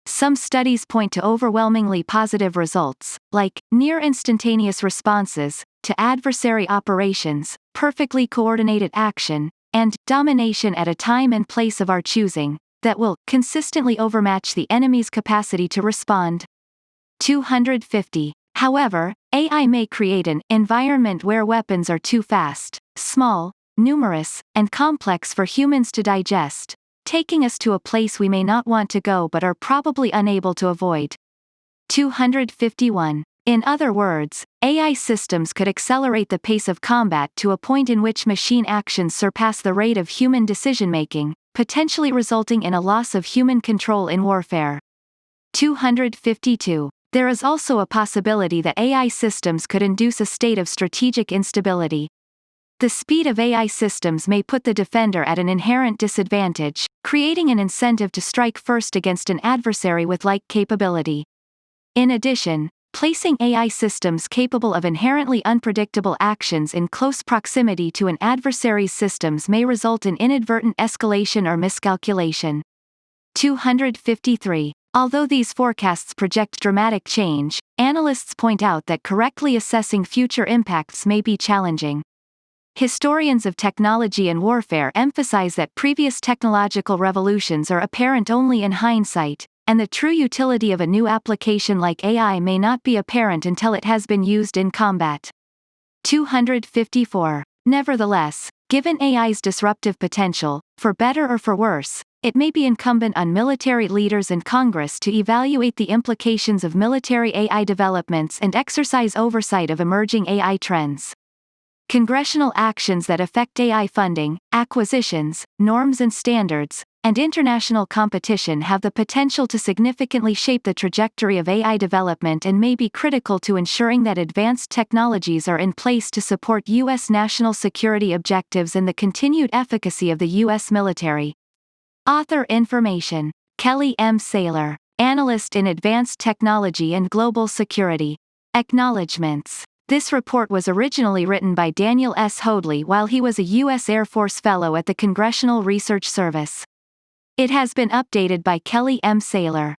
Some studies point to overwhelmingly positive results, like near-instantaneous responses to adversary operations, perfectly coordinated action, and domination at a time and place of our choosing, that will consistently overmatch the enemy's capacity to respond. 250. However, AI may create an environment where weapons are too fast, small, numerous, and complex for humans to digest, taking us to a place we may not want to go but are probably unable to avoid. 251. In other words, AI systems could accelerate the pace of combat to a point in which machine actions surpass the rate of human decision-making, potentially resulting in a loss of human control in warfare. 252. There is also a possibility that AI systems could induce a state of strategic instability. The speed of AI systems may put the defender at an inherent disadvantage, creating an incentive to strike first against an adversary with like capability. In addition, placing AI systems capable of inherently unpredictable actions in close proximity to an adversary's systems may result in inadvertent escalation or miscalculation. 253. Although these forecasts project dramatic change, analysts point out that correctly assessing future impacts may be challenging. Historians of technology and warfare emphasize that previous technological revolutions are apparent only in hindsight, and the true utility of a new application like AI may not be apparent until it has been used in combat. 254. Nevertheless, given AI's disruptive potential, for better or for worse, it may be incumbent on military leaders and Congress to evaluate the implications of military AI developments and exercise oversight of emerging AI trends. Congressional actions that affect AI funding, acquisitions, norms and standards, and international competition have the potential to significantly shape the trajectory of AI development and may be critical to ensuring that advanced technologies are in place to support U.S. national security objectives and the continued efficacy of the U.S. military. Author information: Kelly M. Saylor, Analyst in Advanced Technology and Global Security. Acknowledgements. This report was originally written by Daniel S. Hoadley while he was a U.S. Air Force Fellow at the Congressional Research Service. It has been updated by Kelly M. Saylor.